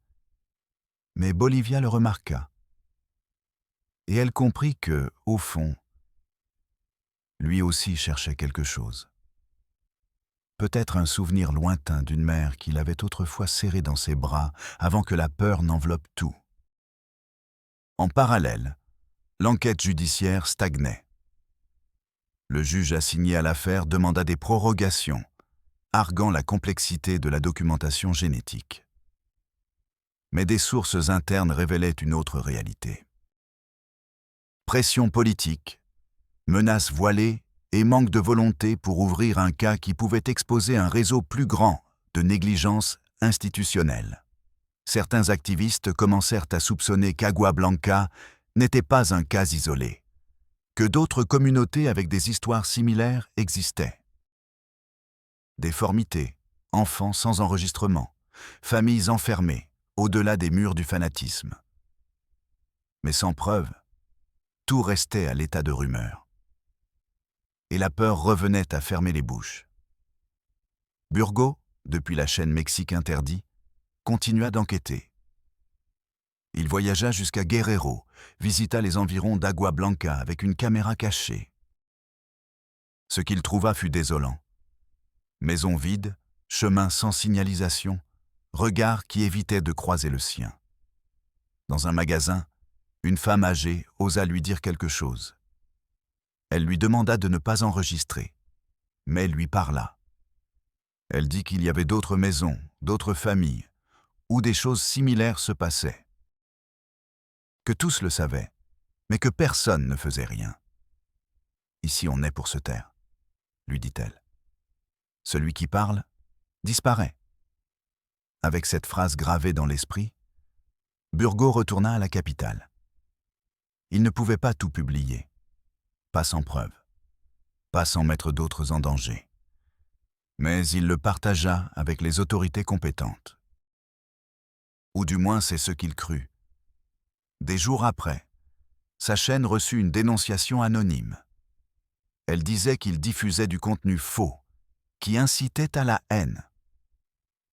mais Bolivia le remarqua. Et elle comprit que, au fond, lui aussi cherchait quelque chose. Peut-être un souvenir lointain d'une mère qu'il avait autrefois serrée dans ses bras avant que la peur n'enveloppe tout. En parallèle, l'enquête judiciaire stagnait. Le juge assigné à l'affaire demanda des prorogations, arguant la complexité de la documentation génétique. Mais des sources internes révélaient une autre réalité. Pression politique, menaces voilées et manque de volonté pour ouvrir un cas qui pouvait exposer un réseau plus grand de négligence institutionnelle. Certains activistes commencèrent à soupçonner qu'Agua Blanca n'était pas un cas isolé, que d'autres communautés avec des histoires similaires existaient. Déformités, enfants sans enregistrement, familles enfermées, au-delà des murs du fanatisme. Mais sans preuve, tout restait à l'état de rumeur. Et la peur revenait à fermer les bouches. Burgo, depuis la chaîne Mexique Interdit, continua d'enquêter. Il voyagea jusqu'à Guerrero, visita les environs d'Agua Blanca avec une caméra cachée. Ce qu'il trouva fut désolant. Maisons vides, chemins sans signalisation, regards qui évitaient de croiser le sien. Dans un magasin, une femme âgée osa lui dire quelque chose. Elle lui demanda de ne pas enregistrer, mais lui parla. Elle dit qu'il y avait d'autres maisons, d'autres familles, où des choses similaires se passaient. Que tous le savaient, mais que personne ne faisait rien. Ici on est pour se taire, lui dit-elle. Celui qui parle disparaît. Avec cette phrase gravée dans l'esprit, Burgo retourna à la capitale. Il ne pouvait pas tout publier, pas sans preuve, pas sans mettre d'autres en danger. Mais il le partagea avec les autorités compétentes. Ou du moins c'est ce qu'il crut. Des jours après, sa chaîne reçut une dénonciation anonyme. Elle disait qu'il diffusait du contenu faux, qui incitait à la haine.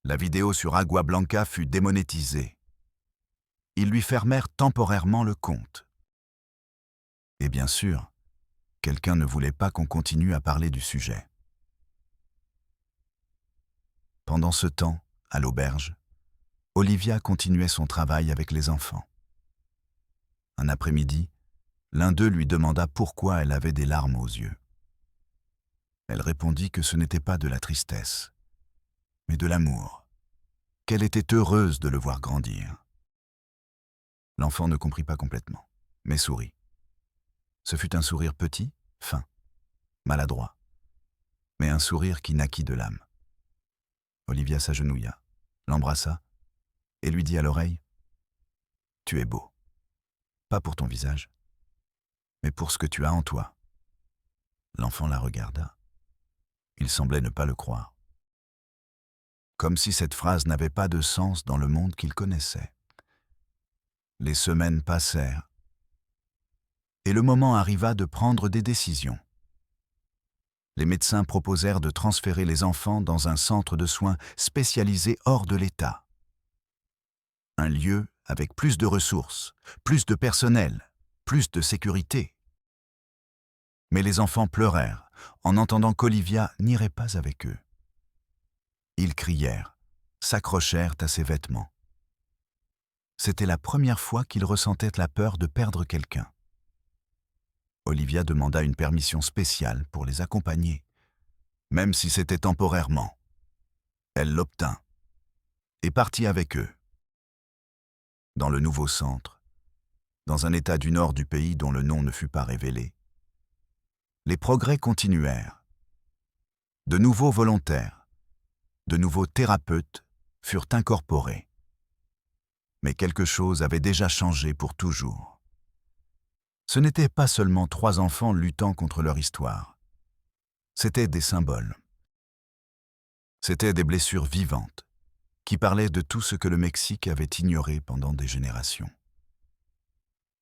La vidéo sur Agua Blanca fut démonétisée. Ils lui fermèrent temporairement le compte. Et bien sûr, quelqu'un ne voulait pas qu'on continue à parler du sujet. Pendant ce temps, à l'auberge, Olivia continuait son travail avec les enfants. Un après-midi, l'un d'eux lui demanda pourquoi elle avait des larmes aux yeux. Elle répondit que ce n'était pas de la tristesse, mais de l'amour, qu'elle était heureuse de le voir grandir. L'enfant ne comprit pas complètement, mais sourit. Ce fut un sourire petit, fin, maladroit, mais un sourire qui naquit de l'âme. Olivia s'agenouilla, l'embrassa et lui dit à l'oreille « Tu es beau, pas pour ton visage, mais pour ce que tu as en toi. » L'enfant la regarda. Il semblait ne pas le croire. Comme si cette phrase n'avait pas de sens dans le monde qu'il connaissait. Les semaines passèrent, et le moment arriva de prendre des décisions. Les médecins proposèrent de transférer les enfants dans un centre de soins spécialisé hors de l'État. Un lieu avec plus de ressources, plus de personnel, plus de sécurité. Mais les enfants pleurèrent en entendant qu'Olivia n'irait pas avec eux. Ils crièrent, s'accrochèrent à ses vêtements. C'était la première fois qu'ils ressentaient la peur de perdre quelqu'un. Olivia demanda une permission spéciale pour les accompagner, même si c'était temporairement. Elle l'obtint. et partit avec eux. Dans le nouveau centre, dans un état du nord du pays dont le nom ne fut pas révélé, les progrès continuèrent. De nouveaux volontaires, de nouveaux thérapeutes furent incorporés. Mais quelque chose avait déjà changé pour toujours. Ce n'étaient pas seulement 3 enfants luttant contre leur histoire. C'étaient des symboles. C'étaient des blessures vivantes qui parlaient de tout ce que le Mexique avait ignoré pendant des générations.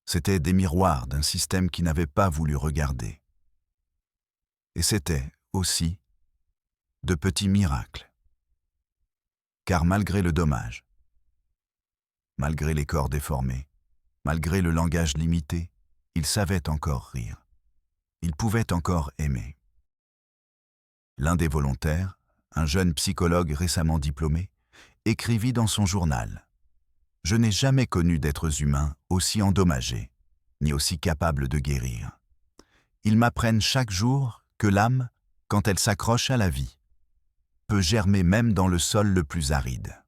C'étaient des miroirs d'un système qui n'avait pas voulu regarder. Et c'étaient aussi de petits miracles. Car malgré le dommage, malgré les corps déformés, malgré le langage limité, ils savaient encore rire. Ils pouvaient encore aimer. L'un des volontaires, un jeune psychologue récemment diplômé, écrivit dans son journal « Je n'ai jamais connu d'êtres humains aussi endommagés, ni aussi capables de guérir. Ils m'apprennent chaque jour que l'âme, quand elle s'accroche à la vie, peut germer même dans le sol le plus aride. »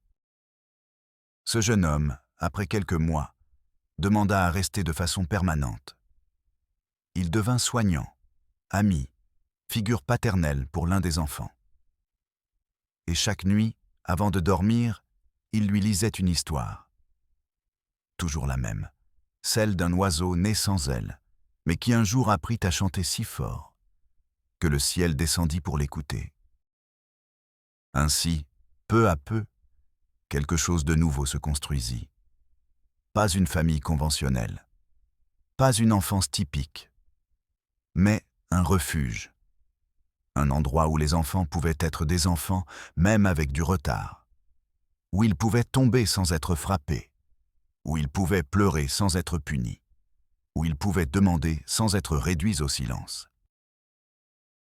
Ce jeune homme, après quelques mois, demanda à rester de façon permanente. Il devint soignant, ami, figure paternelle pour l'un des enfants. Et chaque nuit, avant de dormir, il lui lisait une histoire. Toujours la même, celle d'un oiseau né sans ailes, mais qui un jour apprit à chanter si fort que le ciel descendit pour l'écouter. Ainsi, peu à peu, quelque chose de nouveau se construisit. Pas une famille conventionnelle, pas une enfance typique, mais un refuge. Un endroit où les enfants pouvaient être des enfants, même avec du retard. Où ils pouvaient tomber sans être frappés. Où ils pouvaient pleurer sans être punis. Où ils pouvaient demander sans être réduits au silence.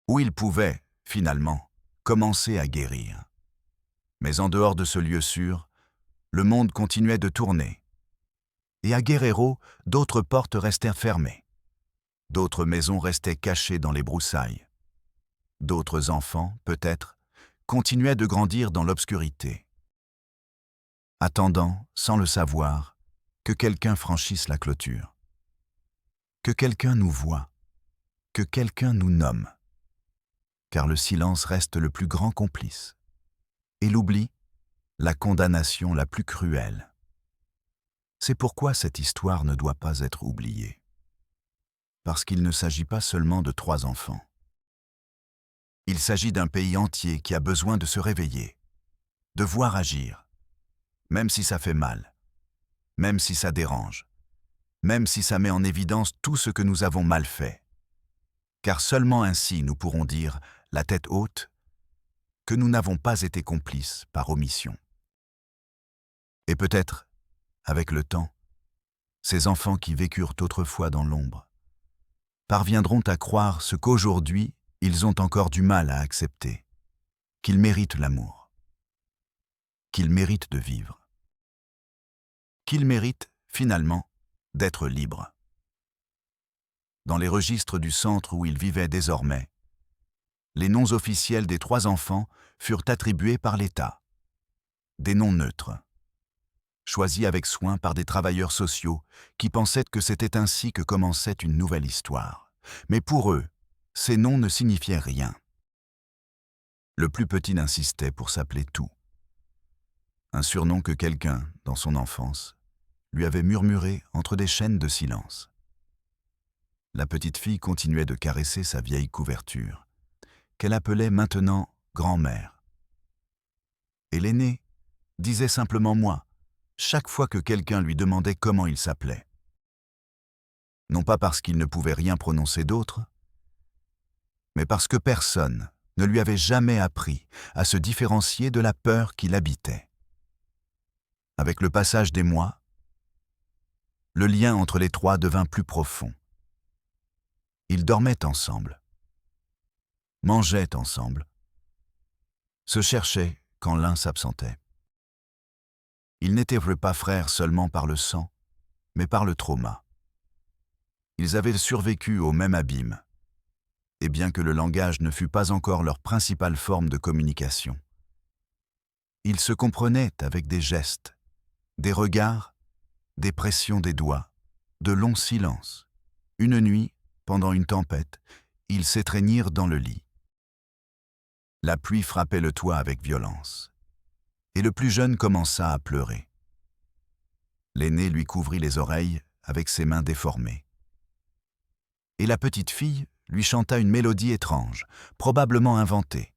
Où ils pouvaient, finalement, commencer à guérir. Mais en dehors de ce lieu sûr, le monde continuait de tourner. Et à Guerrero, d'autres portes restèrent fermées. D'autres maisons restaient cachées dans les broussailles. D'autres enfants, peut-être, continuaient de grandir dans l'obscurité, attendant, sans le savoir, que quelqu'un franchisse la clôture, que quelqu'un nous voie, que quelqu'un nous nomme, car le silence reste le plus grand complice, et l'oubli, la condamnation la plus cruelle. C'est pourquoi cette histoire ne doit pas être oubliée, parce qu'il ne s'agit pas seulement de 3 enfants. Il s'agit d'un pays entier qui a besoin de se réveiller, de voir agir, même si ça fait mal, même si ça dérange, même si ça met en évidence tout ce que nous avons mal fait. Car seulement ainsi nous pourrons dire, la tête haute, que nous n'avons pas été complices par omission. Et peut-être, avec le temps, ces enfants qui vécurent autrefois dans l'ombre parviendront à croire ce qu'aujourd'hui ils ont encore du mal à accepter, qu'ils méritent l'amour, qu'ils méritent de vivre, qu'ils méritent, finalement, d'être libres. Dans les registres du centre où ils vivaient désormais, les noms officiels des 3 enfants furent attribués par l'État, des noms neutres, choisis avec soin par des travailleurs sociaux qui pensaient que c'était ainsi que commençait une nouvelle histoire. Mais pour eux, ces noms ne signifiaient rien. Le plus petit insistait pour s'appeler Tout, un surnom que quelqu'un, dans son enfance, lui avait murmuré entre des chaînes de silence. La petite fille continuait de caresser sa vieille couverture, qu'elle appelait maintenant grand-mère. Et l'aîné disait simplement moi, chaque fois que quelqu'un lui demandait comment il s'appelait. Non pas parce qu'il ne pouvait rien prononcer d'autre, mais parce que personne ne lui avait jamais appris à se différencier de la peur qui l'habitait. Avec le passage des mois, le lien entre les 3 devint plus profond. Ils dormaient ensemble, mangeaient ensemble, se cherchaient quand l'un s'absentait. Ils n'étaient pas frères seulement par le sang, mais par le trauma. Ils avaient survécu au même abîme, et bien que le langage ne fût pas encore leur principale forme de communication, Ils se comprenaient avec des gestes, des regards, des pressions des doigts, de longs silences. Une nuit, pendant une tempête, ils s'étreignirent dans le lit. La pluie frappait le toit avec violence, et le plus jeune commença à pleurer. L'aîné lui couvrit les oreilles avec ses mains déformées. Et la petite fille lui chanta une mélodie étrange, probablement inventée.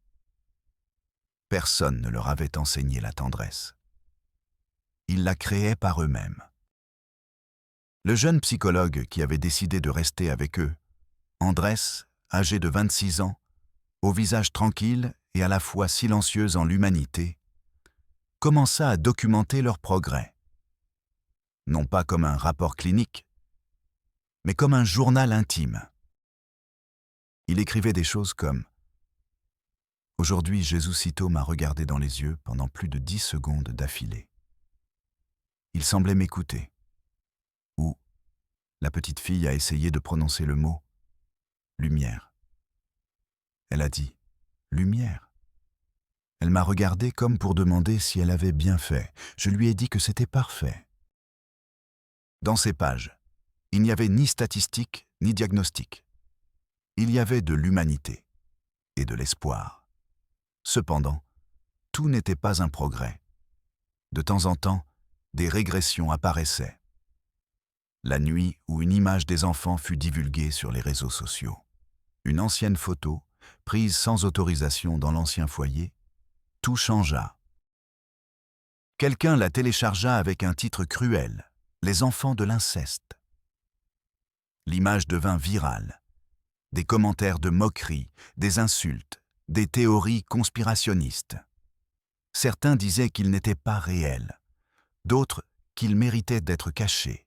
Personne ne leur avait enseigné la tendresse. Ils la créaient par eux-mêmes. Le jeune psychologue qui avait décidé de rester avec eux, Andrés, âgé de 26 ans, au visage tranquille et à la fois silencieuse en l'humanité, commença à documenter leurs progrès. Non pas comme un rapport clinique, mais comme un journal intime. Il écrivait des choses comme « Aujourd'hui, Jesucito m'a regardé dans les yeux pendant plus de 10 secondes d'affilée. Il semblait m'écouter. » Ou « La petite fille a essayé de prononcer le mot « lumière ». Elle a dit « lumière ». Elle m'a regardé comme pour demander si elle avait bien fait. Je lui ai dit que c'était parfait. Dans ces pages, il n'y avait ni statistique ni diagnostic. Il y avait de l'humanité et de l'espoir. Cependant, tout n'était pas un progrès. De temps en temps, des régressions apparaissaient. La nuit où une image des enfants fut divulguée sur les réseaux sociaux. Une ancienne photo, prise sans autorisation dans l'ancien foyer, tout changea. Quelqu'un la téléchargea avec un titre cruel, « Les enfants de l'inceste ». L'image devint virale. Des commentaires de moquerie, des insultes, des théories conspirationnistes. Certains disaient qu'il n'était pas réel, d'autres qu'il méritait d'être caché.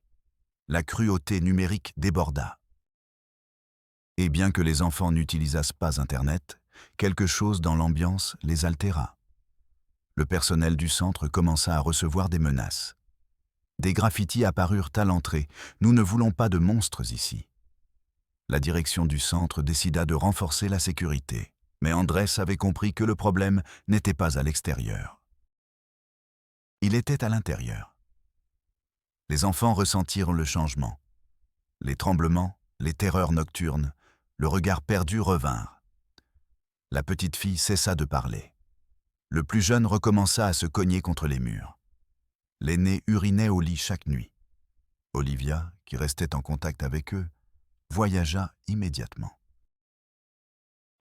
La cruauté numérique déborda. Et bien que les enfants n'utilisassent pas Internet, quelque chose dans l'ambiance les altéra. Le personnel du centre commença à recevoir des menaces. Des graffitis apparurent à l'entrée. « Nous ne voulons pas de monstres ici ». La direction du centre décida de renforcer la sécurité. Mais Andrés avait compris que le problème n'était pas à l'extérieur. Il était à l'intérieur. Les enfants ressentirent le changement. Les tremblements, les terreurs nocturnes, le regard perdu revinrent. La petite fille cessa de parler. Le plus jeune recommença à se cogner contre les murs. L'aîné urinait au lit chaque nuit. Olivia, qui restait en contact avec eux, voyagea immédiatement.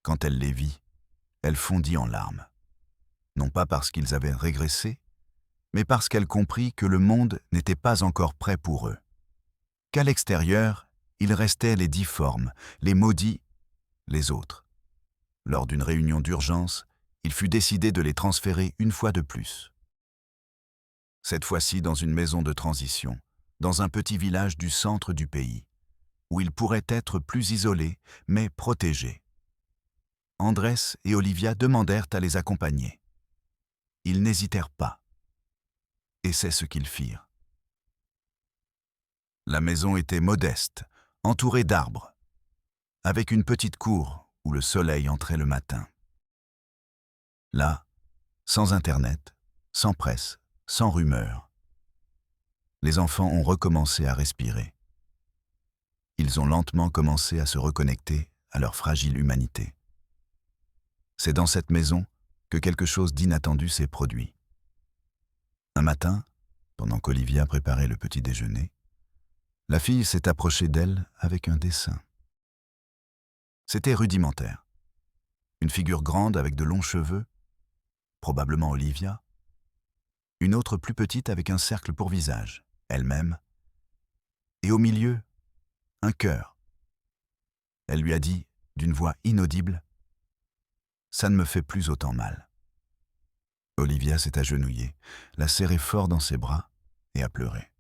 Quand elle les vit, elle fondit en larmes. Non pas parce qu'ils avaient régressé, mais parce qu'elle comprit que le monde n'était pas encore prêt pour eux. Qu'à l'extérieur, ils restaient les difformes, les maudits, les autres. Lors d'une réunion d'urgence, il fut décidé de les transférer une fois de plus. Cette fois-ci dans une maison de transition, dans un petit village du centre du pays, où ils pourraient être plus isolés, mais protégés. Andrés et Olivia demandèrent à les accompagner. Ils n'hésitèrent pas. Et c'est ce qu'ils firent. La maison était modeste, entourée d'arbres, avec une petite cour où le soleil entrait le matin. Là, sans Internet, sans presse, sans rumeur, les enfants ont recommencé à respirer. Ils ont lentement commencé à se reconnecter à leur fragile humanité. C'est dans cette maison que quelque chose d'inattendu s'est produit. Un matin, pendant qu'Olivia préparait le petit déjeuner, la fille s'est approchée d'elle avec un dessin. C'était rudimentaire. Une figure grande avec de longs cheveux, probablement Olivia, une autre plus petite avec un cercle pour visage, elle-même, et au milieu, un cœur. Elle lui a dit, d'une voix inaudible, « Ça ne me fait plus autant mal ». Olivia s'est agenouillée, l'a serré fort dans ses bras et a pleuré.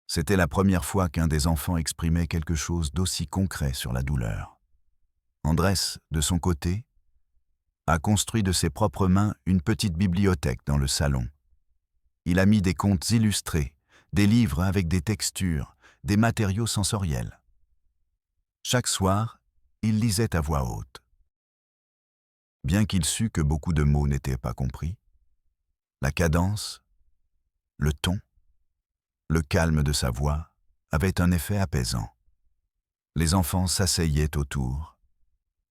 C'était la première fois qu'un des enfants exprimait quelque chose d'aussi concret sur la douleur. Andrés, de son côté, a construit de ses propres mains une petite bibliothèque dans le salon. Il a mis des contes illustrés, des livres avec des textures, des matériaux sensoriels. Chaque soir, il lisait à voix haute. Bien qu'il sût que beaucoup de mots n'étaient pas compris, La cadence, le ton, le calme de sa voix avaient un effet apaisant. Les enfants s'asseyaient autour.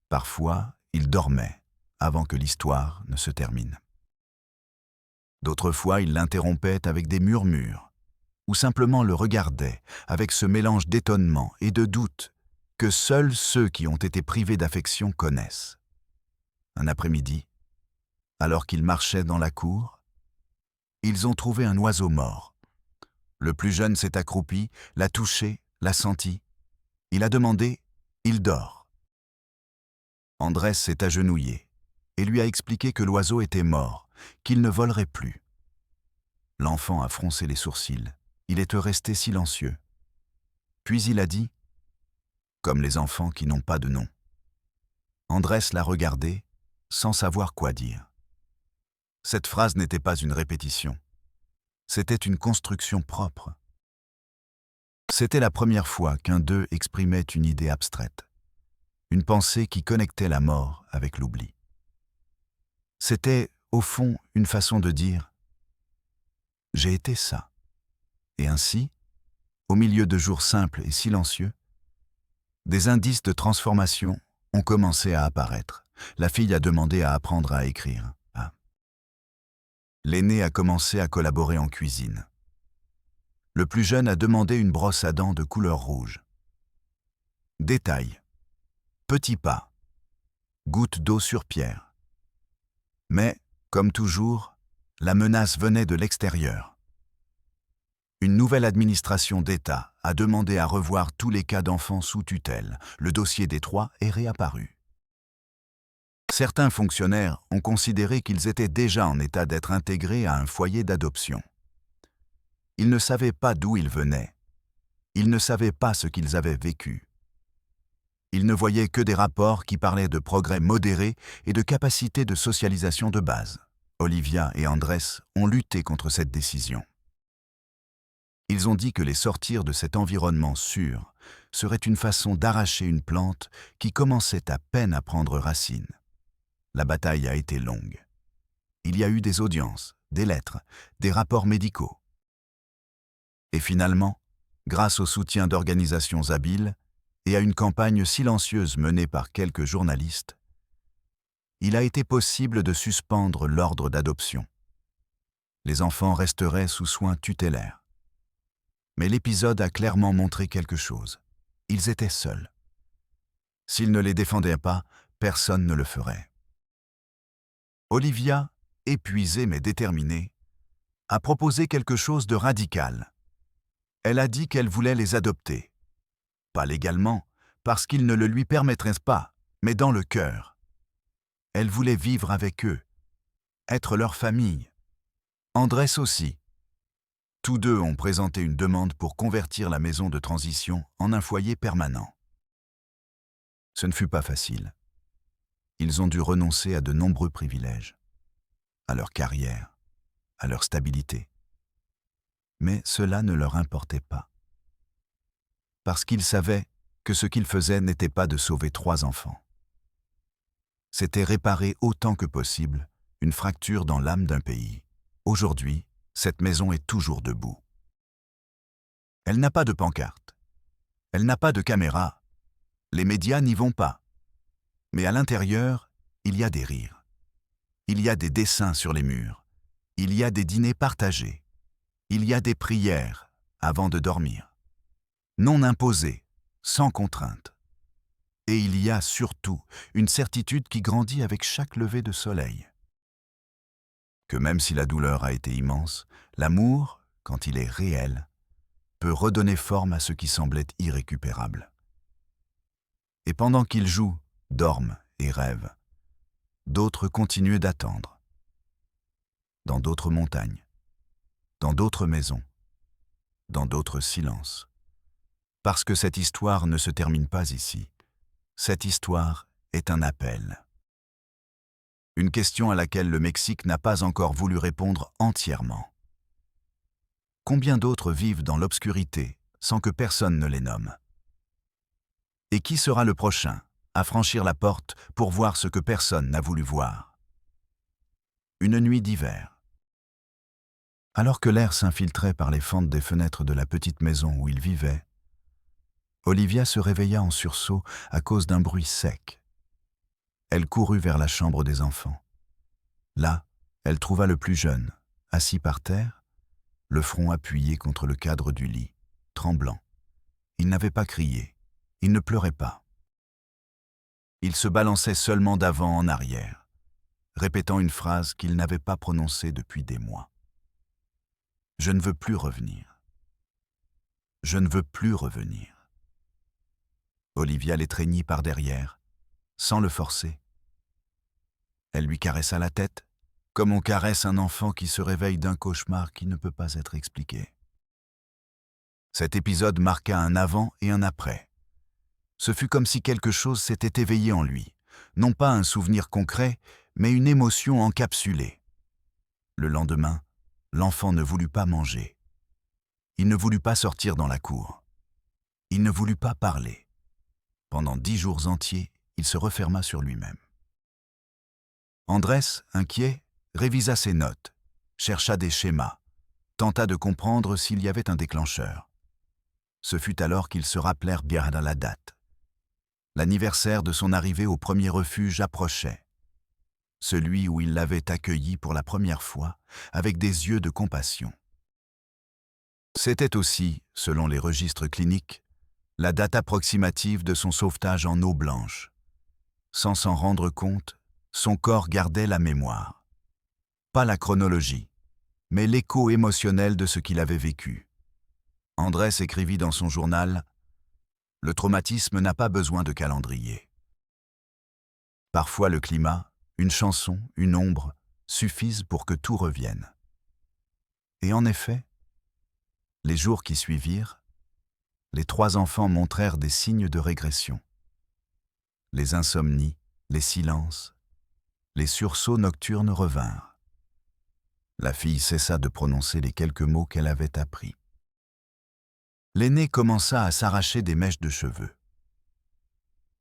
Parfois, ils dormaient avant que l'histoire ne se termine. D'autres fois, ils l'interrompaient avec des murmures, ou simplement le regardaient avec ce mélange d'étonnement et de doute que seuls ceux qui ont été privés d'affection connaissent. Un après-midi, alors qu'ils marchaient dans la cour, ils ont trouvé un oiseau mort. Le plus jeune s'est accroupi, l'a touché, l'a senti. Il a demandé « Il dort ». Andrés s'est agenouillé et lui a expliqué que l'oiseau était mort, qu'il ne volerait plus. L'enfant a froncé les sourcils. Il est resté silencieux. Puis il a dit « Comme les enfants qui n'ont pas de nom ». Andrés l'a regardé sans savoir quoi dire. Cette phrase n'était pas une répétition. C'était une construction propre. C'était la première fois qu'un d'eux exprimait une idée abstraite, une pensée qui connectait la mort avec l'oubli. C'était, au fond, une façon de dire « J'ai été ça ». Et ainsi, au milieu de jours simples et silencieux, des indices de transformation ont commencé à apparaître. La fille a demandé à apprendre à écrire. L'aîné a commencé à collaborer en cuisine. Le plus jeune a demandé une brosse à dents de couleur rouge. Détail. Petit pas. Goutte d'eau sur pierre. Mais, comme toujours, la menace venait de l'extérieur. Une nouvelle administration d'État a demandé à revoir tous les cas d'enfants sous tutelle. Le dossier des 3 est réapparu. Certains fonctionnaires ont considéré qu'ils étaient déjà en état d'être intégrés à un foyer d'adoption. Ils ne savaient pas d'où ils venaient. Ils ne savaient pas ce qu'ils avaient vécu. Ils ne voyaient que des rapports qui parlaient de progrès modérés et de capacité de socialisation de base. Olivia et Andrés ont lutté contre cette décision. Ils ont dit que les sortir de cet environnement sûr serait une façon d'arracher une plante qui commençait à peine à prendre racine. La bataille a été longue. Il y a eu des audiences, des lettres, des rapports médicaux. Et finalement, grâce au soutien d'organisations habiles et à une campagne silencieuse menée par quelques journalistes, il a été possible de suspendre l'ordre d'adoption. Les enfants resteraient sous soins tutélaires. Mais l'épisode a clairement montré quelque chose. Ils étaient seuls. S'ils ne les défendaient pas, personne ne le ferait. Olivia, épuisée mais déterminée, a proposé quelque chose de radical. Elle a dit qu'elle voulait les adopter. Pas légalement, parce qu'ils ne le lui permettraient pas, mais dans le cœur. Elle voulait vivre avec eux, être leur famille. Andrés aussi. Tous deux ont présenté une demande pour convertir la maison de transition en un foyer permanent. Ce ne fut pas facile. Ils ont dû renoncer à de nombreux privilèges, à leur carrière, à leur stabilité. Mais cela ne leur importait pas. Parce qu'ils savaient que ce qu'ils faisaient n'était pas de sauver 3 enfants. C'était réparer autant que possible une fracture dans l'âme d'un pays. Aujourd'hui, cette maison est toujours debout. Elle n'a pas de pancarte. Elle n'a pas de caméra. Les médias n'y vont pas. Mais à l'intérieur, il y a des rires. Il y a des dessins sur les murs. Il y a des dîners partagés. Il y a des prières avant de dormir. Non imposées, sans contrainte. Et il y a surtout une certitude qui grandit avec chaque lever de soleil. Que même si la douleur a été immense, l'amour, quand il est réel, peut redonner forme à ce qui semblait irrécupérable. Et pendant qu'ils jouent, dorment et rêvent, d'autres continuent d'attendre. Dans d'autres montagnes, dans d'autres maisons, dans d'autres silences. Parce que cette histoire ne se termine pas ici. Cette histoire est un appel. Une question à laquelle le Mexique n'a pas encore voulu répondre entièrement. Combien d'autres vivent dans l'obscurité sans que personne ne les nomme? Et qui sera le prochain à franchir la porte pour voir ce que personne n'a voulu voir? Une nuit d'hiver. Alors que l'air s'infiltrait par les fentes des fenêtres de la petite maison où il vivait, Olivia se réveilla en sursaut à cause d'un bruit sec. Elle courut vers la chambre des enfants. Là, elle trouva le plus jeune, assis par terre, le front appuyé contre le cadre du lit, tremblant. Il n'avait pas crié, il ne pleurait pas. Il se balançait seulement d'avant en arrière, répétant une phrase qu'il n'avait pas prononcée depuis des mois. « Je ne veux plus revenir. Je ne veux plus revenir. » Olivia l'étreignit par derrière, sans le forcer. Elle lui caressa la tête, comme on caresse un enfant qui se réveille d'un cauchemar qui ne peut pas être expliqué. Cet épisode marqua un avant et un après. Ce fut comme si quelque chose s'était éveillé en lui, non pas un souvenir concret, mais une émotion encapsulée. Le lendemain, l'enfant ne voulut pas manger. Il ne voulut pas sortir dans la cour. Il ne voulut pas parler. Pendant 10 jours entiers, il se referma sur lui-même. Andrés, inquiet, révisa ses notes, chercha des schémas, tenta de comprendre s'il y avait un déclencheur. Ce fut alors qu'ils se rappelèrent bien la date. L'anniversaire de son arrivée au premier refuge approchait. Celui où il l'avait accueilli pour la première fois, avec des yeux de compassion. C'était aussi, selon les registres cliniques, la date approximative de son sauvetage en eau blanche. Sans s'en rendre compte, son corps gardait la mémoire. Pas la chronologie, mais l'écho émotionnel de ce qu'il avait vécu. Andrés écrivit dans son journal « Le traumatisme n'a pas besoin de calendrier. » Parfois le climat, une chanson, une ombre, suffisent pour que tout revienne. Et en effet, les jours qui suivirent, les 3 enfants montrèrent des signes de régression. Les insomnies, les silences, les sursauts nocturnes revinrent. La fille cessa de prononcer les quelques mots qu'elle avait appris. L'aîné commença à s'arracher des mèches de cheveux.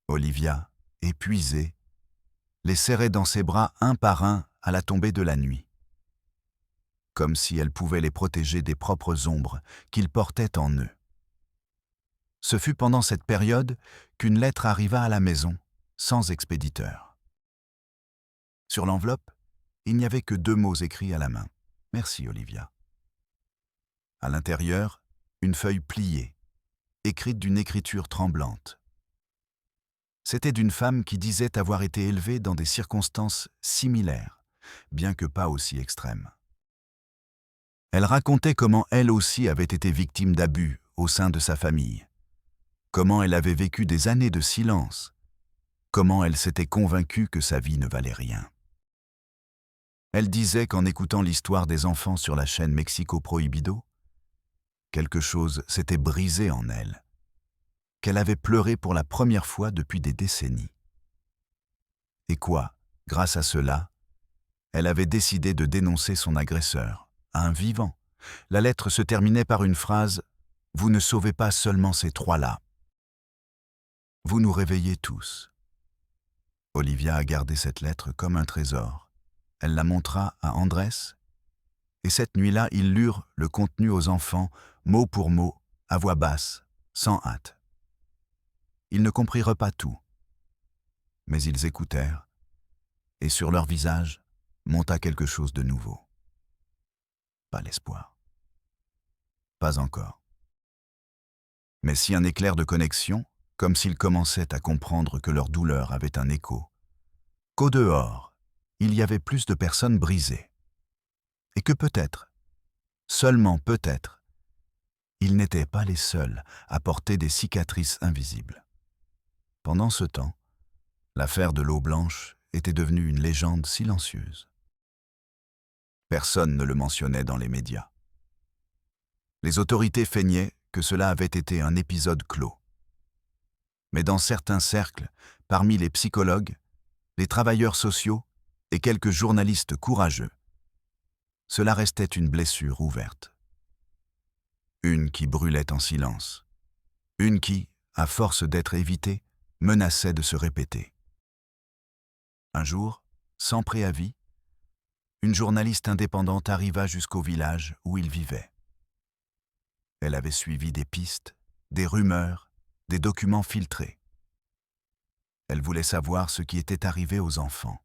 Olivia, épuisée, les serrait dans ses bras un par un à la tombée de la nuit, comme si elle pouvait les protéger des propres ombres qu'ils portaient en eux. Ce fut pendant cette période qu'une lettre arriva à la maison, sans expéditeur. Sur l'enveloppe, il n'y avait que 2 mots écrits à la main. « Merci, Olivia. » À l'intérieur, une feuille pliée, écrite d'une écriture tremblante. C'était d'une femme qui disait avoir été élevée dans des circonstances similaires, bien que pas aussi extrêmes. Elle racontait comment elle aussi avait été victime d'abus au sein de sa famille, comment elle avait vécu des années de silence, comment elle s'était convaincue que sa vie ne valait rien. Elle disait qu'en écoutant l'histoire des enfants sur la chaîne Mexico Prohibido, quelque chose s'était brisé en elle, qu'elle avait pleuré pour la première fois depuis des décennies. Et quoi, grâce à cela, elle avait décidé de dénoncer son agresseur, à un vivant. La lettre se terminait par une phrase « Vous ne sauvez pas seulement ces 3-là. Vous nous réveillez tous. » Olivia a gardé cette lettre comme un trésor. Elle la montra à Andrés, et cette nuit-là, ils lurent le contenu aux enfants, mot pour mot, à voix basse, sans hâte. Ils ne comprirent pas tout, mais ils écoutèrent, et sur leur visage monta quelque chose de nouveau. Pas l'espoir. Pas encore. Mais si un éclair de connexion, comme s'ils commençaient à comprendre que leur douleur avait un écho, qu'au dehors, il y avait plus de personnes brisées, et que peut-être, seulement peut-être, ils n'étaient pas les seuls à porter des cicatrices invisibles. Pendant ce temps, l'affaire de l'eau blanche était devenue une légende silencieuse. Personne ne le mentionnait dans les médias. Les autorités feignaient que cela avait été un épisode clos. Mais dans certains cercles, parmi les psychologues, les travailleurs sociaux et quelques journalistes courageux, cela restait une blessure ouverte. Une qui brûlait en silence. Une qui, à force d'être évitée, menaçait de se répéter. Un jour, sans préavis, une journaliste indépendante arriva jusqu'au village où il vivait. Elle avait suivi des pistes, des rumeurs, des documents filtrés. Elle voulait savoir ce qui était arrivé aux enfants.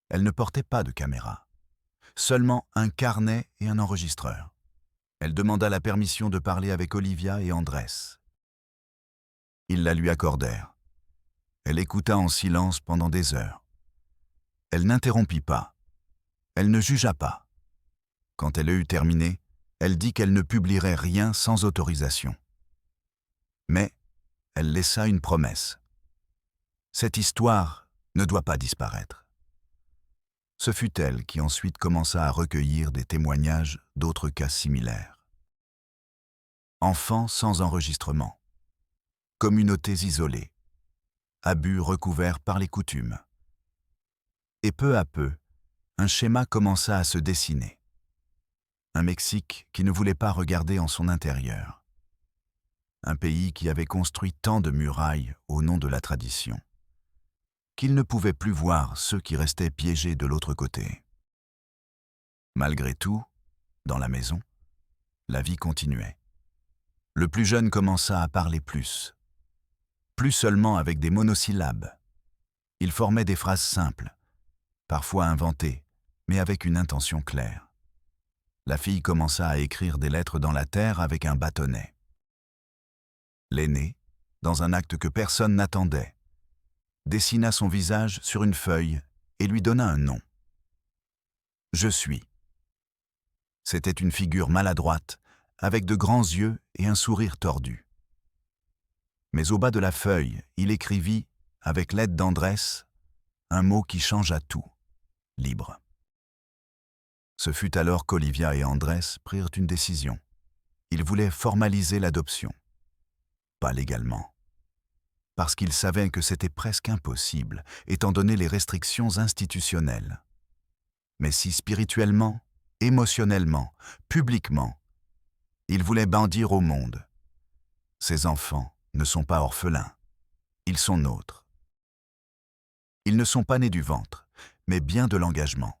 Elle ne portait pas de caméra, seulement un carnet et un enregistreur. Elle demanda la permission de parler avec Olivia et Andrés. Ils la lui accordèrent. Elle écouta en silence pendant des heures. Elle n'interrompit pas. Elle ne jugea pas. Quand elle eut terminé, elle dit qu'elle ne publierait rien sans autorisation. Mais elle laissa une promesse. Cette histoire ne doit pas disparaître. Ce fut elle qui ensuite commença à recueillir des témoignages d'autres cas similaires. Enfants sans enregistrement, communautés isolées, abus recouverts par les coutumes. Et peu à peu, un schéma commença à se dessiner. Un Mexique qui ne voulait pas regarder en son intérieur. Un pays qui avait construit tant de murailles au nom de la tradition, qu'il ne pouvait plus voir ceux qui restaient piégés de l'autre côté. Malgré tout, dans la maison, la vie continuait. Le plus jeune commença à parler plus seulement avec des monosyllabes. Il formait des phrases simples, parfois inventées, mais avec une intention claire. La fille commença à écrire des lettres dans la terre avec un bâtonnet. L'aîné, dans un acte que personne n'attendait, dessina son visage sur une feuille et lui donna un nom. Je suis. C'était une figure maladroite, avec de grands yeux et un sourire tordu. Mais au bas de la feuille, il écrivit, avec l'aide d'Andrés, un mot qui changea tout, libre. Ce fut alors qu'Olivia et Andrés prirent une décision. Ils voulaient formaliser l'adoption. Pas légalement. Parce qu'ils savaient que c'était presque impossible, étant donné les restrictions institutionnelles. Mais si spirituellement, émotionnellement, publiquement, ils voulaient bandir au monde. Ces enfants ne sont pas orphelins, ils sont nôtres. Ils ne sont pas nés du ventre, mais bien de l'engagement,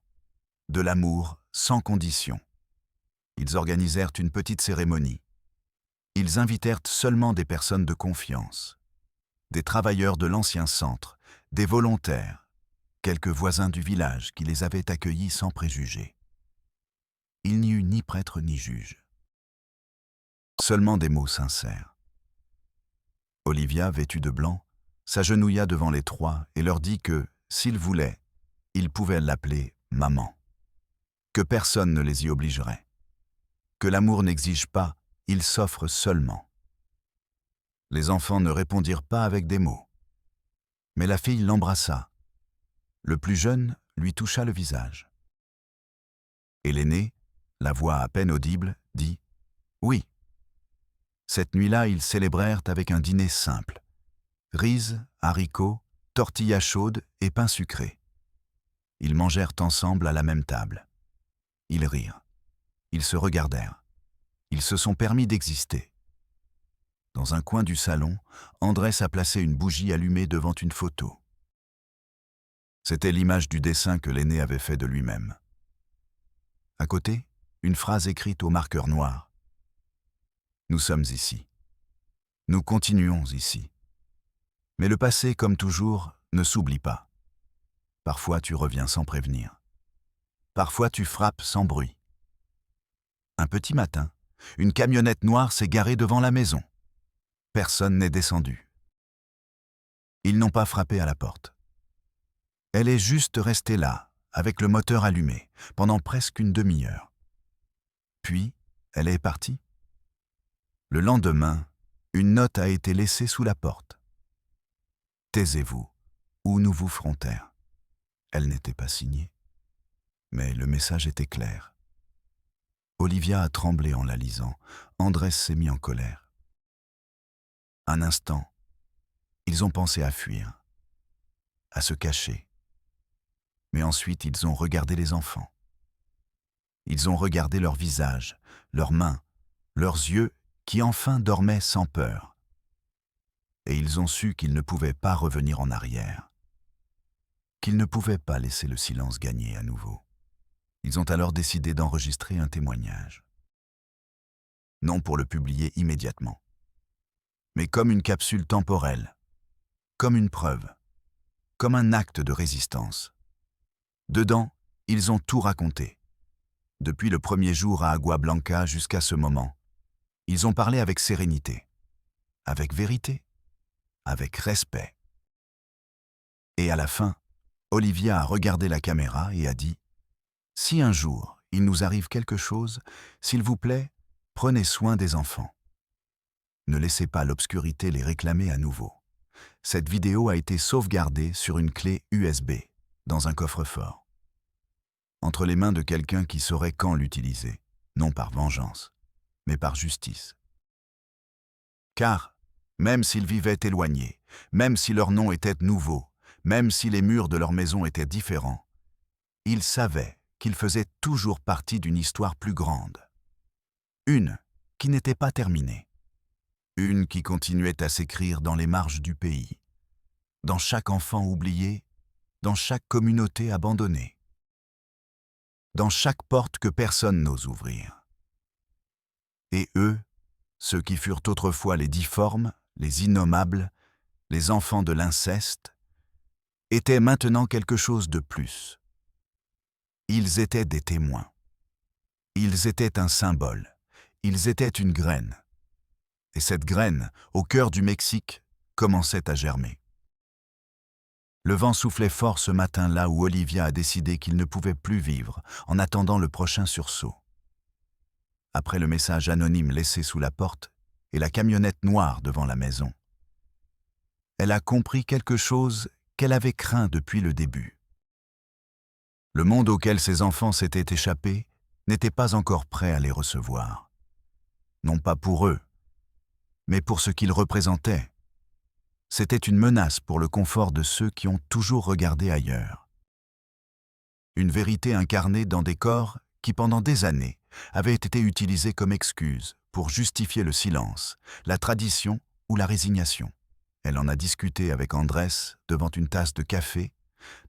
de l'amour sans condition. Ils organisèrent une petite cérémonie. Ils invitèrent seulement des personnes de confiance, des travailleurs de l'ancien centre, des volontaires, quelques voisins du village qui les avaient accueillis sans préjugés. Il n'y eut ni prêtre ni juge. Seulement des mots sincères. Olivia, vêtue de blanc, s'agenouilla devant les trois et leur dit que, s'ils voulaient, ils pouvaient l'appeler « maman », que personne ne les y obligerait, que l'amour n'exige pas, il s'offre seulement. Les enfants ne répondirent pas avec des mots, mais la fille l'embrassa. Le plus jeune lui toucha le visage. Et l'aîné, la voix à peine audible, dit « oui ». Cette nuit-là, ils célébrèrent avec un dîner simple. Riz, haricots, tortillas chaudes et pain sucré. Ils mangèrent ensemble à la même table. Ils rirent. Ils se regardèrent. Ils se sont permis d'exister. Dans un coin du salon, Andrés a placé une bougie allumée devant une photo. C'était l'image du dessin que l'aîné avait fait de lui-même. À côté, une phrase écrite au marqueur noir. Nous sommes ici. Nous continuons ici. Mais le passé, comme toujours, ne s'oublie pas. Parfois tu reviens sans prévenir. Parfois tu frappes sans bruit. Un petit matin, une camionnette noire s'est garée devant la maison. Personne n'est descendu. Ils n'ont pas frappé à la porte. Elle est juste restée là, avec le moteur allumé, pendant presque une demi-heure. Puis, elle est partie. Le lendemain, une note a été laissée sous la porte. « Taisez-vous, ou nous vous ferons taire ». Elle n'était pas signée, mais le message était clair. Olivia a tremblé en la lisant. Andrés s'est mis en colère. Un instant, ils ont pensé à fuir, à se cacher. Mais ensuite, ils ont regardé les enfants. Ils ont regardé leurs visages, leurs mains, leurs yeux qui enfin dormaient sans peur. Et ils ont su qu'ils ne pouvaient pas revenir en arrière, qu'ils ne pouvaient pas laisser le silence gagner à nouveau. Ils ont alors décidé d'enregistrer un témoignage. Non pour le publier immédiatement, mais comme une capsule temporelle, comme une preuve, comme un acte de résistance. Dedans, ils ont tout raconté. Depuis le premier jour à Agua Blanca jusqu'à ce moment, ils ont parlé avec sérénité, avec vérité, avec respect. Et à la fin, Olivia a regardé la caméra et a dit « Si un jour il nous arrive quelque chose, s'il vous plaît, prenez soin des enfants. Ne laissez pas l'obscurité les réclamer à nouveau. » Cette vidéo a été sauvegardée sur une clé USB, dans un coffre-fort, entre les mains de quelqu'un qui saurait quand l'utiliser, non par vengeance, mais par justice. Car, même s'ils vivaient éloignés, même si leur nom était nouveau, même si les murs de leur maison étaient différents, ils savaient qu'ils faisaient toujours partie d'une histoire plus grande. Une qui n'était pas terminée. Une qui continuait à s'écrire dans les marges du pays, dans chaque enfant oublié, dans chaque communauté abandonnée, dans chaque porte que personne n'ose ouvrir. Et eux, ceux qui furent autrefois les difformes, les innommables, les enfants de l'inceste, étaient maintenant quelque chose de plus. Ils étaient des témoins. Ils étaient un symbole. Ils étaient une graine. Et cette graine, au cœur du Mexique, commençait à germer. Le vent soufflait fort ce matin-là où Olivia a décidé qu'il ne pouvait plus vivre en attendant le prochain sursaut. Après le message anonyme laissé sous la porte et la camionnette noire devant la maison, elle a compris quelque chose qu'elle avait craint depuis le début. Le monde auquel ses enfants s'étaient échappés n'était pas encore prêt à les recevoir. Non pas pour eux, mais pour ce qu'ils représentaient. C'était une menace pour le confort de ceux qui ont toujours regardé ailleurs. Une vérité incarnée dans des corps qui, pendant des années, avaient été utilisés comme excuse pour justifier le silence, la tradition ou la résignation. Elle en a discuté avec Andrés devant une tasse de café,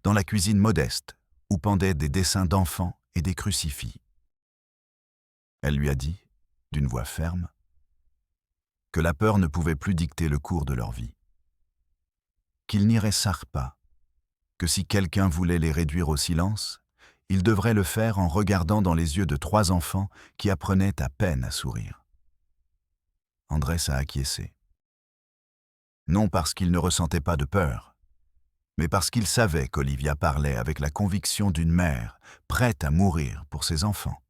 dans la cuisine modeste, où pendaient des dessins d'enfants et des crucifix. Elle lui a dit, d'une voix ferme, que la peur ne pouvait plus dicter le cours de leur vie. Qu'ils n'y restèrent pas, que si quelqu'un voulait les réduire au silence, il devrait le faire en regardant dans les yeux de 3 enfants qui apprenaient à peine à sourire. Andrés a acquiescé. Non parce qu'il ne ressentait pas de peur, mais parce qu'il savait qu'Olivia parlait avec la conviction d'une mère prête à mourir pour ses enfants.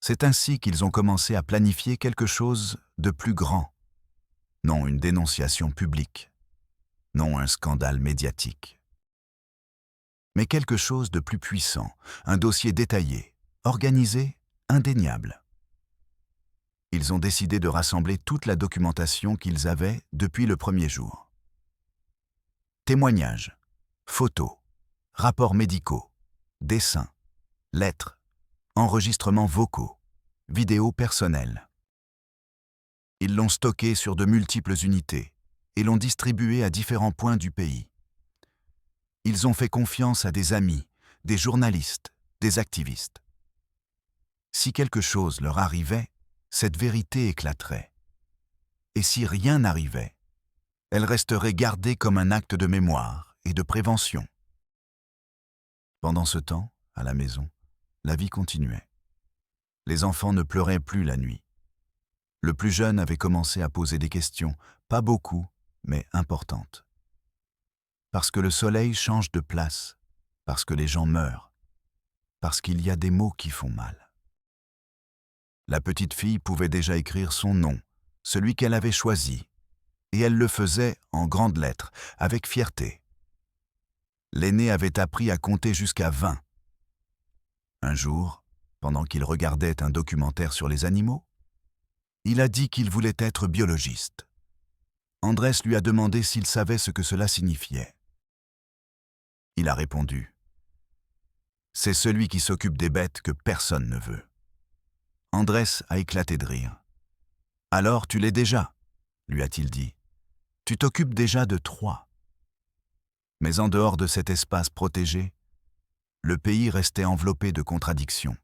C'est ainsi qu'ils ont commencé à planifier quelque chose de plus grand. Non une dénonciation publique, non un scandale médiatique, mais quelque chose de plus puissant, un dossier détaillé, organisé, indéniable. Ils ont décidé de rassembler toute la documentation qu'ils avaient depuis le premier jour. Témoignages, photos, rapports médicaux, dessins, lettres, enregistrements vocaux, vidéos personnelles. Ils l'ont stocké sur de multiples unités et l'ont distribué à différents points du pays. Ils ont fait confiance à des amis, des journalistes, des activistes. Si quelque chose leur arrivait, cette vérité éclaterait. Et si rien n'arrivait, elle resterait gardée comme un acte de mémoire et de prévention. Pendant ce temps, à la maison, la vie continuait. Les enfants ne pleuraient plus la nuit. Le plus jeune avait commencé à poser des questions, pas beaucoup, mais importantes. Parce que le soleil change de place, parce que les gens meurent, parce qu'il y a des mots qui font mal. La petite fille pouvait déjà écrire son nom, celui qu'elle avait choisi, et elle le faisait en grandes lettres, avec fierté. L'aîné avait appris à compter jusqu'à 20. Un jour, pendant qu'il regardait un documentaire sur les animaux, il a dit qu'il voulait être biologiste. Andrés lui a demandé s'il savait ce que cela signifiait. Il a répondu « C'est celui qui s'occupe des bêtes que personne ne veut. » Andrés a éclaté de rire. « Alors tu l'es déjà, lui a-t-il dit. Tu t'occupes déjà de 3. Mais en dehors de cet espace protégé, le pays restait enveloppé de contradictions.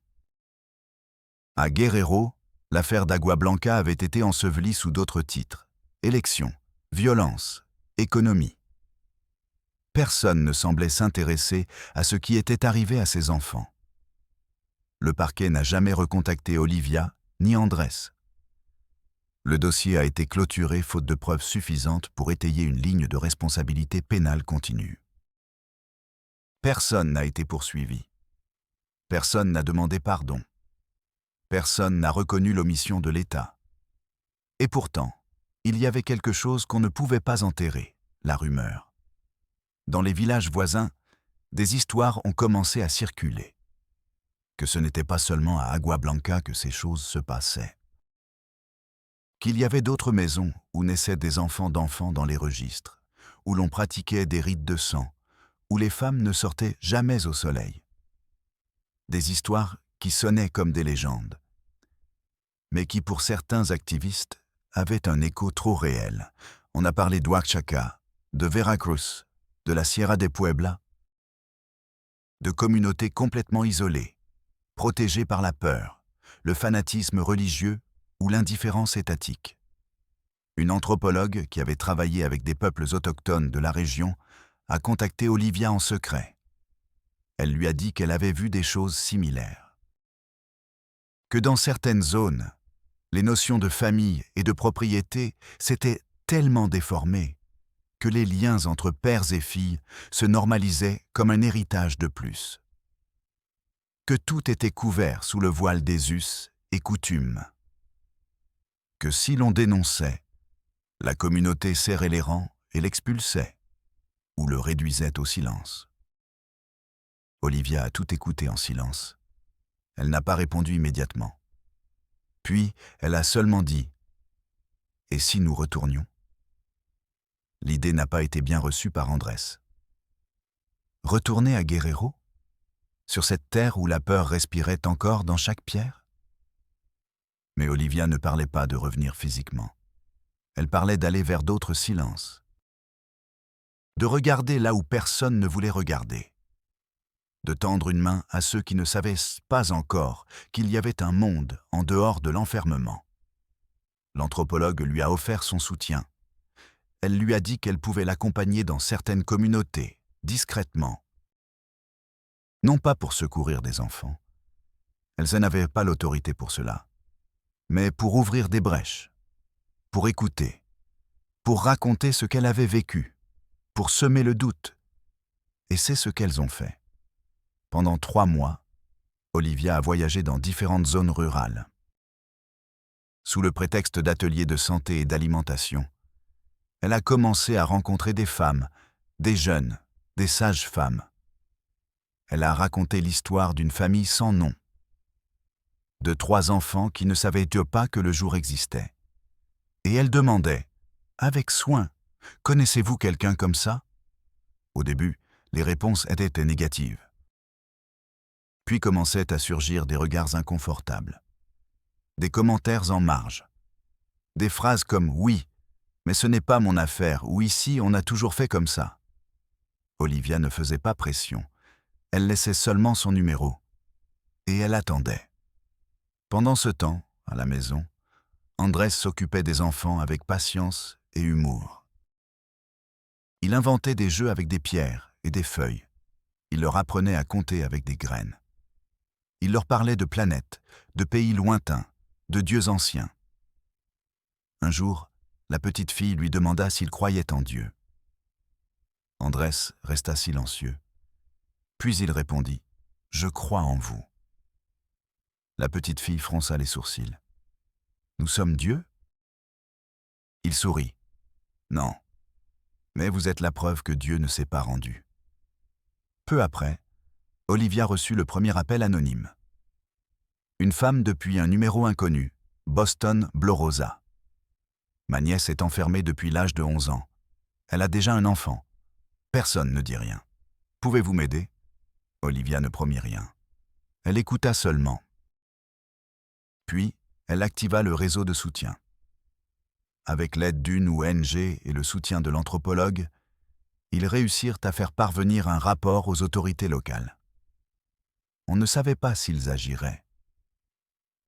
À Guerrero, l'affaire d'Agua Blanca avait été ensevelie sous d'autres titres. Élections, violence, économie. Personne ne semblait s'intéresser à ce qui était arrivé à ses enfants. Le parquet n'a jamais recontacté Olivia ni Andrés. Le dossier a été clôturé faute de preuves suffisantes pour étayer une ligne de responsabilité pénale continue. Personne n'a été poursuivi. Personne n'a demandé pardon. Personne n'a reconnu l'omission de l'État. Et pourtant, il y avait quelque chose qu'on ne pouvait pas enterrer, la rumeur. Dans les villages voisins, des histoires ont commencé à circuler. Que ce n'était pas seulement à Agua Blanca que ces choses se passaient. Qu'il y avait d'autres maisons où naissaient des enfants d'enfants dans les registres, où l'on pratiquait des rites de sang, où les femmes ne sortaient jamais au soleil. Des histoires qui sonnaient comme des légendes, mais qui pour certains activistes avaient un écho trop réel. On a parlé d'Oaxaca, de Veracruz, de la Sierra de Puebla, de communautés complètement isolées, protégées par la peur, le fanatisme religieux ou l'indifférence étatique. Une anthropologue qui avait travaillé avec des peuples autochtones de la région a contacté Olivia en secret. Elle lui a dit qu'elle avait vu des choses similaires. Que dans certaines zones, les notions de famille et de propriété s'étaient tellement déformées que les liens entre pères et filles se normalisaient comme un héritage de plus. Que tout était couvert sous le voile des us et coutumes. Que si l'on dénonçait, la communauté serrait les rangs et l'expulsait, ou le réduisait au silence. Olivia a tout écouté en silence. Elle n'a pas répondu immédiatement. Puis, elle a seulement dit « Et si nous retournions ?» L'idée n'a pas été bien reçue par Andrés. Retourner à Guerrero? Sur cette terre où la peur respirait encore dans chaque pierre? Mais Olivia ne parlait pas de revenir physiquement. Elle parlait d'aller vers d'autres silences. De regarder là où personne ne voulait regarder. De tendre une main à ceux qui ne savaient pas encore qu'il y avait un monde en dehors de l'enfermement. L'anthropologue lui a offert son soutien. Elle lui a dit qu'elle pouvait l'accompagner dans certaines communautés, discrètement. Non pas pour secourir des enfants. Elles n'avaient pas l'autorité pour cela. Mais pour ouvrir des brèches, pour écouter, pour raconter ce qu'elle avait vécu, pour semer le doute. Et c'est ce qu'elles ont fait. Pendant 3 mois, Olivia a voyagé dans différentes zones rurales. Sous le prétexte d'ateliers de santé et d'alimentation, elle a commencé à rencontrer des femmes, des jeunes, des sages-femmes. Elle a raconté l'histoire d'une famille sans nom, de 3 enfants qui ne savaient pas que le jour existait. Et elle demandait, avec soin, « Connaissez-vous quelqu'un comme ça ?» Au début, les réponses étaient négatives. Puis commençaient à surgir des regards inconfortables, des commentaires en marge, des phrases comme « Oui, mais ce n'est pas mon affaire » ou « Ici, on a toujours fait comme ça ». Olivia ne faisait pas pression, elle laissait seulement son numéro, et elle attendait. Pendant ce temps, à la maison, Andrés s'occupait des enfants avec patience et humour. Il inventait des jeux avec des pierres et des feuilles. Il leur apprenait à compter avec des graines. Il leur parlait de planètes, de pays lointains, de dieux anciens. Un jour, la petite fille lui demanda s'il croyait en Dieu. Andrés resta silencieux. Puis il répondit « Je crois en vous ». La petite fille fronça les sourcils. « Nous sommes Dieu ?» Il sourit. « Non, mais vous êtes la preuve que Dieu ne s'est pas rendu. » Peu après, Olivia reçut le premier appel anonyme. Une femme depuis un numéro inconnu, Boston Blorosa. Ma nièce est enfermée depuis l'âge de 11 ans. Elle a déjà un enfant. Personne ne dit rien. Pouvez-vous m'aider? Olivia ne promit rien. Elle écouta seulement. Puis, elle activa le réseau de soutien. Avec l'aide d'une ONG et le soutien de l'anthropologue, ils réussirent à faire parvenir un rapport aux autorités locales. On ne savait pas s'ils agiraient.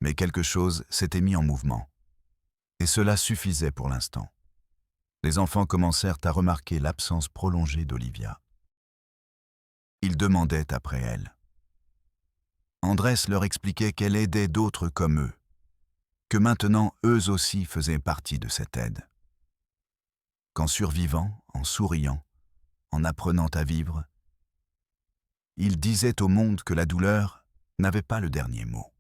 Mais quelque chose s'était mis en mouvement. Et cela suffisait pour l'instant. Les enfants commencèrent à remarquer l'absence prolongée d'Olivia. Ils demandaient après elle. Andrés leur expliquait qu'elle aidait d'autres comme eux, que maintenant eux aussi faisaient partie de cette aide. Qu'en survivant, en souriant, en apprenant à vivre, ils disaient au monde que la douleur n'avait pas le dernier mot.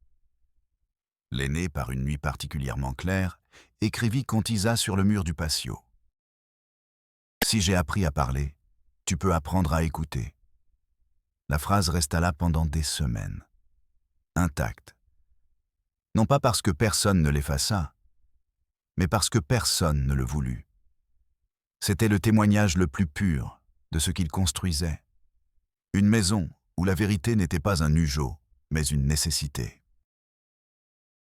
L'aîné, par une nuit particulièrement claire, écrivit qu'on tisa sur le mur du patio. « Si j'ai appris à parler, tu peux apprendre à écouter. » La phrase resta là pendant des semaines, intacte. Non pas parce que personne ne l'effaça, mais parce que personne ne le voulut. C'était le témoignage le plus pur de ce qu'il construisait. Une maison où la vérité n'était pas un ugeot, mais une nécessité.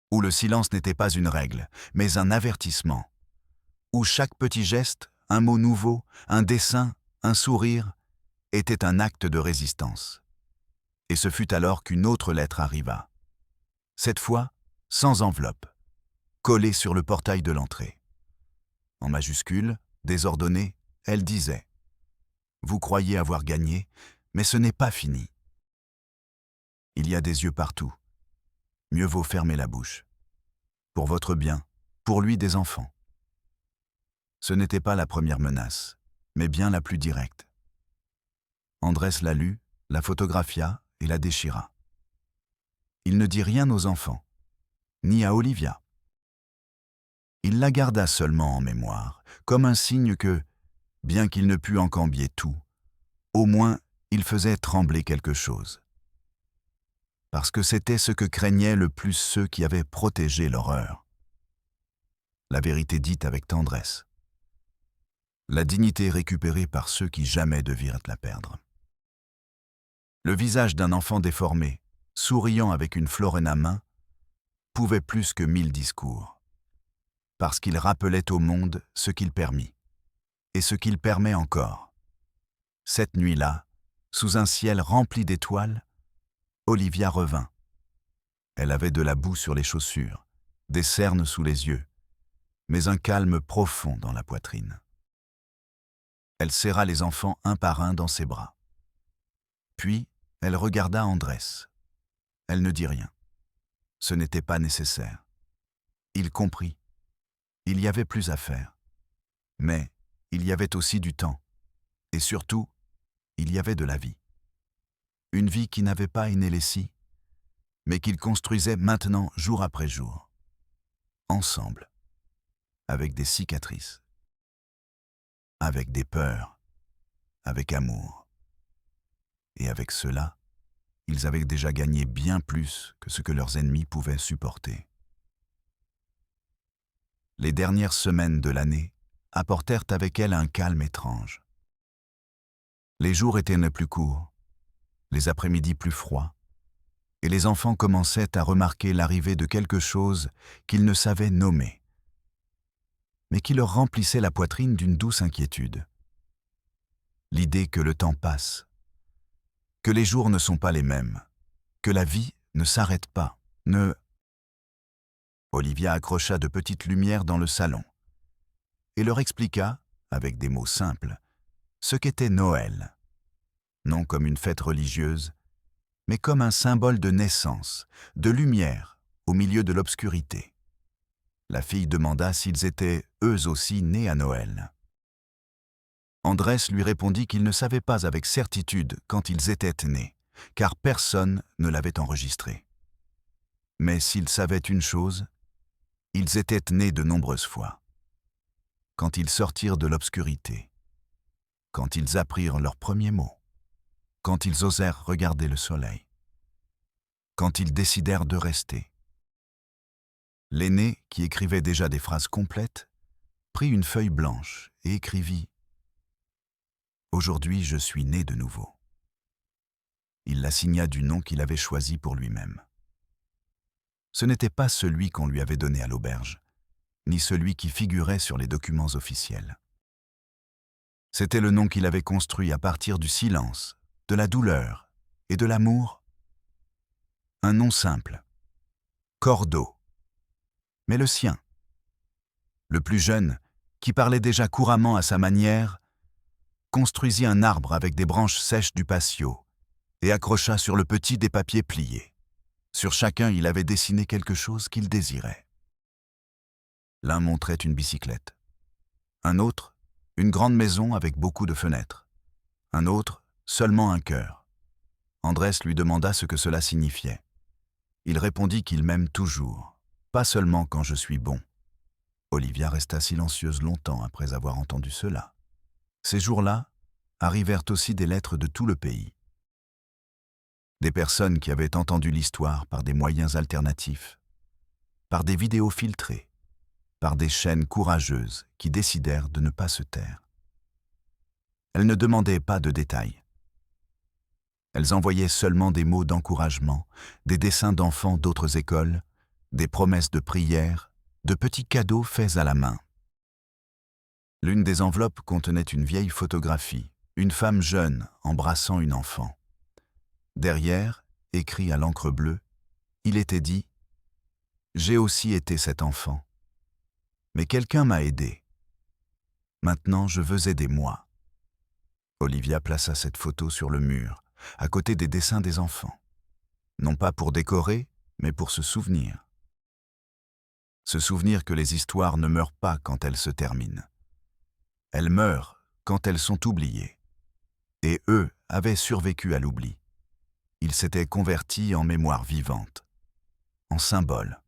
Où le silence n'était pas une règle, mais un avertissement. Où chaque petit geste, un mot nouveau, un dessin, un sourire, était un acte de résistance. Et ce fut alors qu'une autre lettre arriva. Cette fois, sans enveloppe, collée sur le portail de l'entrée. En majuscules, désordonnée, elle disait « Vous croyez avoir gagné, mais ce n'est pas fini. Il y a des yeux partout. Mieux vaut fermer la bouche. Pour votre bien, pour lui des enfants. » Ce n'était pas la première menace, mais bien la plus directe. Andrés la lut, la photographia et la déchira. Il ne dit rien aux enfants, ni à Olivia. Il la garda seulement en mémoire, comme un signe que, bien qu'il ne pût en cambier tout, au moins il faisait trembler quelque chose. Parce que c'était ce que craignaient le plus ceux qui avaient protégé l'horreur. La vérité dite avec tendresse. La dignité récupérée par ceux qui jamais devirent la perdre. Le visage d'un enfant déformé, souriant avec une florine à main, pouvait plus que 1000 discours, parce qu'il rappelait au monde ce qu'il permit, et ce qu'il permet encore. Cette nuit-là, sous un ciel rempli d'étoiles, Olivia revint. Elle avait de la boue sur les chaussures, des cernes sous les yeux, mais un calme profond dans la poitrine. Elle serra les enfants un par un dans ses bras. Puis, elle regarda Andrés. Elle ne dit rien. Ce n'était pas nécessaire. Il comprit. Il y avait plus à faire. Mais il y avait aussi du temps. Et surtout, il y avait de la vie. Une vie qui n'avait pas aîné les scies, mais qu'il construisait maintenant jour après jour. Ensemble. Avec des cicatrices. Avec des peurs. Avec amour. Et avec cela, ils avaient déjà gagné bien plus que ce que leurs ennemis pouvaient supporter. Les dernières semaines de l'année apportèrent avec elles un calme étrange. Les jours étaient ne plus courts, les après-midi plus froids, et les enfants commençaient à remarquer l'arrivée de quelque chose qu'ils ne savaient nommer, mais qui leur remplissait la poitrine d'une douce inquiétude. L'idée que le temps passe, que les jours ne sont pas les mêmes, que la vie ne s'arrête pas, Olivia accrocha de petites lumières dans le salon et leur expliqua, avec des mots simples, ce qu'était Noël, non comme une fête religieuse, mais comme un symbole de naissance, de lumière au milieu de l'obscurité. La fille demanda s'ils étaient eux aussi nés à Noël. Andrés lui répondit qu'il ne savait pas avec certitude quand ils étaient nés, car personne ne l'avait enregistré. Mais s'ils savaient une chose, ils étaient nés de nombreuses fois. Quand ils sortirent de l'obscurité, quand ils apprirent leurs premiers mots, quand ils osèrent regarder le soleil, quand ils décidèrent de rester. L'aîné, qui écrivait déjà des phrases complètes, prit une feuille blanche et écrivit « Aujourd'hui, je suis né de nouveau ». Il la signa du nom qu'il avait choisi pour lui-même. Ce n'était pas celui qu'on lui avait donné à l'auberge, ni celui qui figurait sur les documents officiels. C'était le nom qu'il avait construit à partir du silence, de la douleur et de l'amour Un nom simple. Cordo. Mais le sien. Le plus jeune, qui parlait déjà couramment à sa manière, construisit un arbre avec des branches sèches du patio et accrocha sur le petit des papiers pliés. Sur chacun, il avait dessiné quelque chose qu'il désirait. L'un montrait une bicyclette. Un autre, une grande maison avec beaucoup de fenêtres. Un autre, seulement un cœur. Andrés lui demanda ce que cela signifiait. Il répondit qu'il m'aime toujours, pas seulement quand je suis bon. Olivia resta silencieuse longtemps après avoir entendu cela. Ces jours-là arrivèrent aussi des lettres de tout le pays. Des personnes qui avaient entendu l'histoire par des moyens alternatifs, par des vidéos filtrées, par des chaînes courageuses qui décidèrent de ne pas se taire. Elles ne demandaient pas de détails. Elles envoyaient seulement des mots d'encouragement, des dessins d'enfants d'autres écoles, des promesses de prière, de petits cadeaux faits à la main. L'une des enveloppes contenait une vieille photographie, une femme jeune embrassant une enfant. Derrière, écrit à l'encre bleue, il était dit « J'ai aussi été cet enfant. Mais quelqu'un m'a aidé. Maintenant, je veux aider moi. » Olivia plaça cette photo sur le mur, à côté des dessins des enfants. Non pas pour décorer, mais pour se souvenir. Se souvenir que les histoires ne meurent pas quand elles se terminent. Elles meurent quand elles sont oubliées. Et eux avaient survécu à l'oubli. Ils s'étaient convertis en mémoire vivante, en symbole,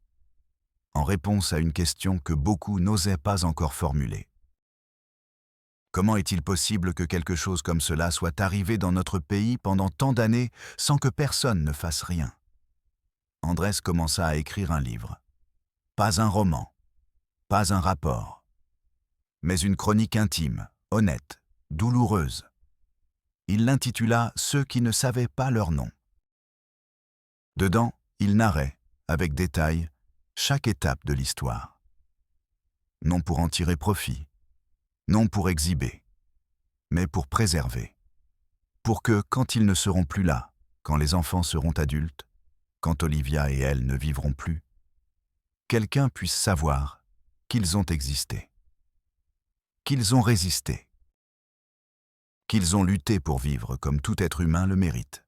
en réponse à une question que beaucoup n'osaient pas encore formuler. Comment est-il possible que quelque chose comme cela soit arrivé dans notre pays pendant tant d'années sans que personne ne fasse rien? Andrés commença à écrire un livre. Pas un roman, pas un rapport, mais une chronique intime, honnête, douloureuse. Il l'intitula « Ceux qui ne savaient pas leur nom ». Dedans, il narrait, avec détail, chaque étape de l'histoire. Non pour en tirer profit, non pour exhiber, mais pour préserver. Pour que, quand ils ne seront plus là, quand les enfants seront adultes, quand Olivia et elle ne vivront plus, quelqu'un puisse savoir qu'ils ont existé, qu'ils ont résisté, qu'ils ont lutté pour vivre comme tout être humain le mérite.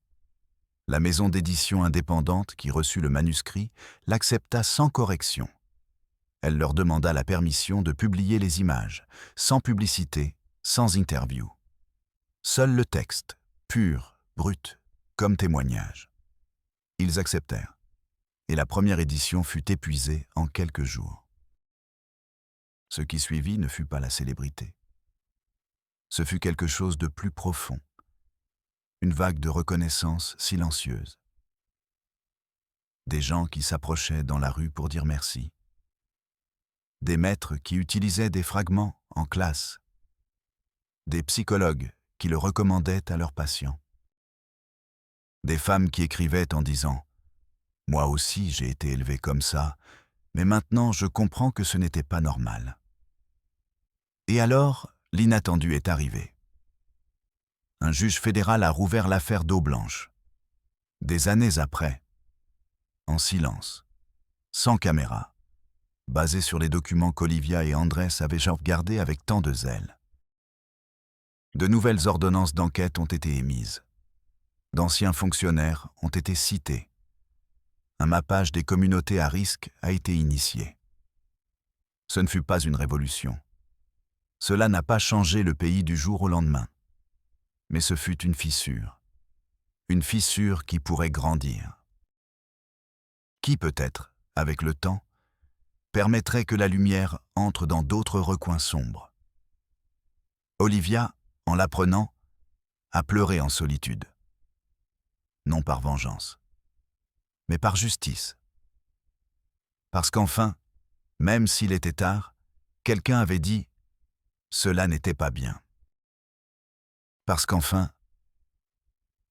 La maison d'édition indépendante qui reçut le manuscrit l'accepta sans correction. Elle leur demanda la permission de publier les images, sans publicité, sans interview. Seul le texte, pur, brut, comme témoignage. Ils acceptèrent, et la première édition fut épuisée en quelques jours. Ce qui suivit ne fut pas la célébrité. Ce fut quelque chose de plus profond, une vague de reconnaissance silencieuse. Des gens qui s'approchaient dans la rue pour dire merci. Des maîtres qui utilisaient des fragments en classe. Des psychologues qui le recommandaient à leurs patients. Des femmes qui écrivaient en disant « Moi aussi j'ai été élevée comme ça, mais maintenant je comprends que ce n'était pas normal. » Et alors, l'inattendu est arrivé. Un juge fédéral a rouvert l'affaire d'Eau Blanche. Des années après, en silence, sans caméra, basé sur les documents qu'Olivia et Andrés avaient sauvegardés avec tant de zèle. De nouvelles ordonnances d'enquête ont été émises. D'anciens fonctionnaires ont été cités. Un mappage des communautés à risque a été initié. Ce ne fut pas une révolution. Cela n'a pas changé le pays du jour au lendemain. Mais ce fut une fissure qui pourrait grandir. Qui peut-être, avec le temps, permettrait que la lumière entre dans d'autres recoins sombres. Olivia, en l'apprenant, a pleuré en solitude. Non par vengeance, mais par justice. Parce qu'enfin, même s'il était tard, quelqu'un avait dit « cela n'était pas bien ». Parce qu'enfin,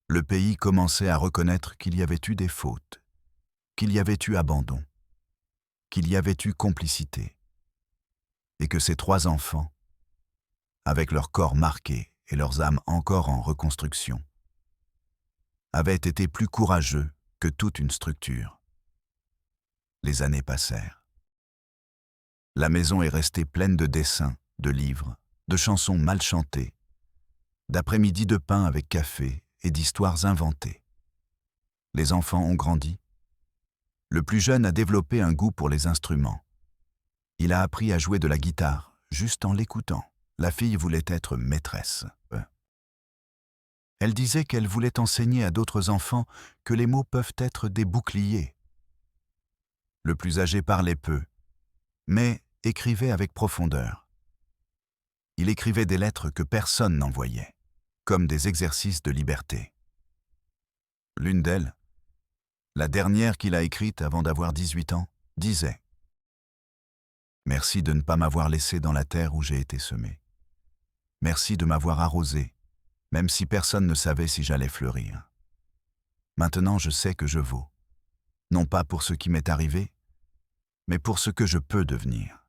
le pays commençait à reconnaître qu'il y avait eu des fautes, qu'il y avait eu abandon, qu'il y avait eu complicité, et que ces 3 enfants, avec leurs corps marqués et leurs âmes encore en reconstruction, avaient été plus courageux que toute une structure. Les années passèrent. La maison est restée pleine de dessins, de livres, de chansons mal chantées, d'après-midi de pain avec café et d'histoires inventées. Les enfants ont grandi. Le plus jeune a développé un goût pour les instruments. Il a appris à jouer de la guitare, juste en l'écoutant. La fille voulait être maîtresse. Elle disait qu'elle voulait enseigner à d'autres enfants que les mots peuvent être des boucliers. Le plus âgé parlait peu, mais écrivait avec profondeur. Il écrivait des lettres que personne n'envoyait, comme des exercices de liberté. L'une d'elles, la dernière qu'il a écrite avant d'avoir 18 ans, disait « Merci de ne pas m'avoir laissé dans la terre où j'ai été semé. Merci de m'avoir arrosé, même si personne ne savait si j'allais fleurir. Maintenant je sais que je vaux, non pas pour ce qui m'est arrivé, mais pour ce que je peux devenir.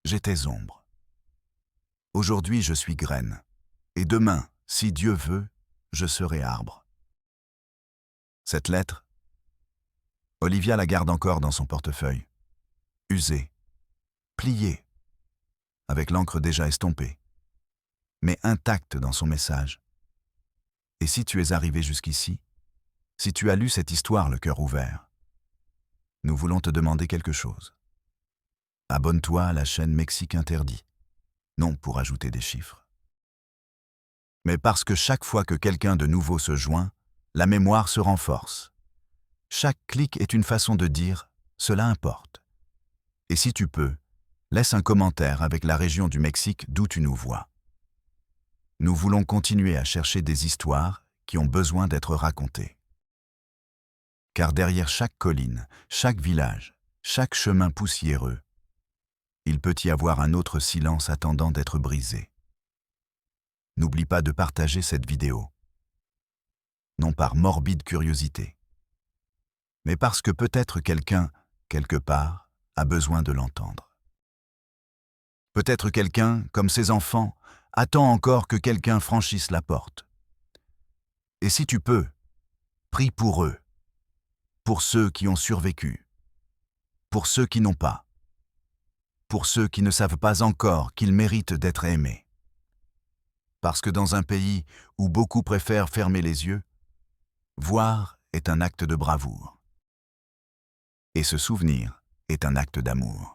J'étais ombre. Aujourd'hui je suis graine, et demain, si Dieu veut, je serai arbre. » Cette lettre, Olivia la garde encore dans son portefeuille, usée, pliée, avec l'encre déjà estompée, mais intacte dans son message. Et si tu es arrivé jusqu'ici, si tu as lu cette histoire le cœur ouvert, nous voulons te demander quelque chose. Abonne-toi à la chaîne Mexique Interdit, non pour ajouter des chiffres, mais parce que chaque fois que quelqu'un de nouveau se joint, la mémoire se renforce. Chaque clic est une façon de dire « cela importe ». Et si tu peux, laisse un commentaire avec la région du Mexique d'où tu nous vois. Nous voulons continuer à chercher des histoires qui ont besoin d'être racontées. Car derrière chaque colline, chaque village, chaque chemin poussiéreux, il peut y avoir un autre silence attendant d'être brisé. N'oublie pas de partager cette vidéo. Non par morbide curiosité, mais parce que peut-être quelqu'un, quelque part, a besoin de l'entendre. Peut-être quelqu'un, comme ses enfants, attend encore que quelqu'un franchisse la porte. Et si tu peux, prie pour eux, pour ceux qui ont survécu, pour ceux qui n'ont pas, pour ceux qui ne savent pas encore qu'ils méritent d'être aimés. Parce que dans un pays où beaucoup préfèrent fermer les yeux, voir est un acte de bravoure. Et se souvenir est un acte d'amour.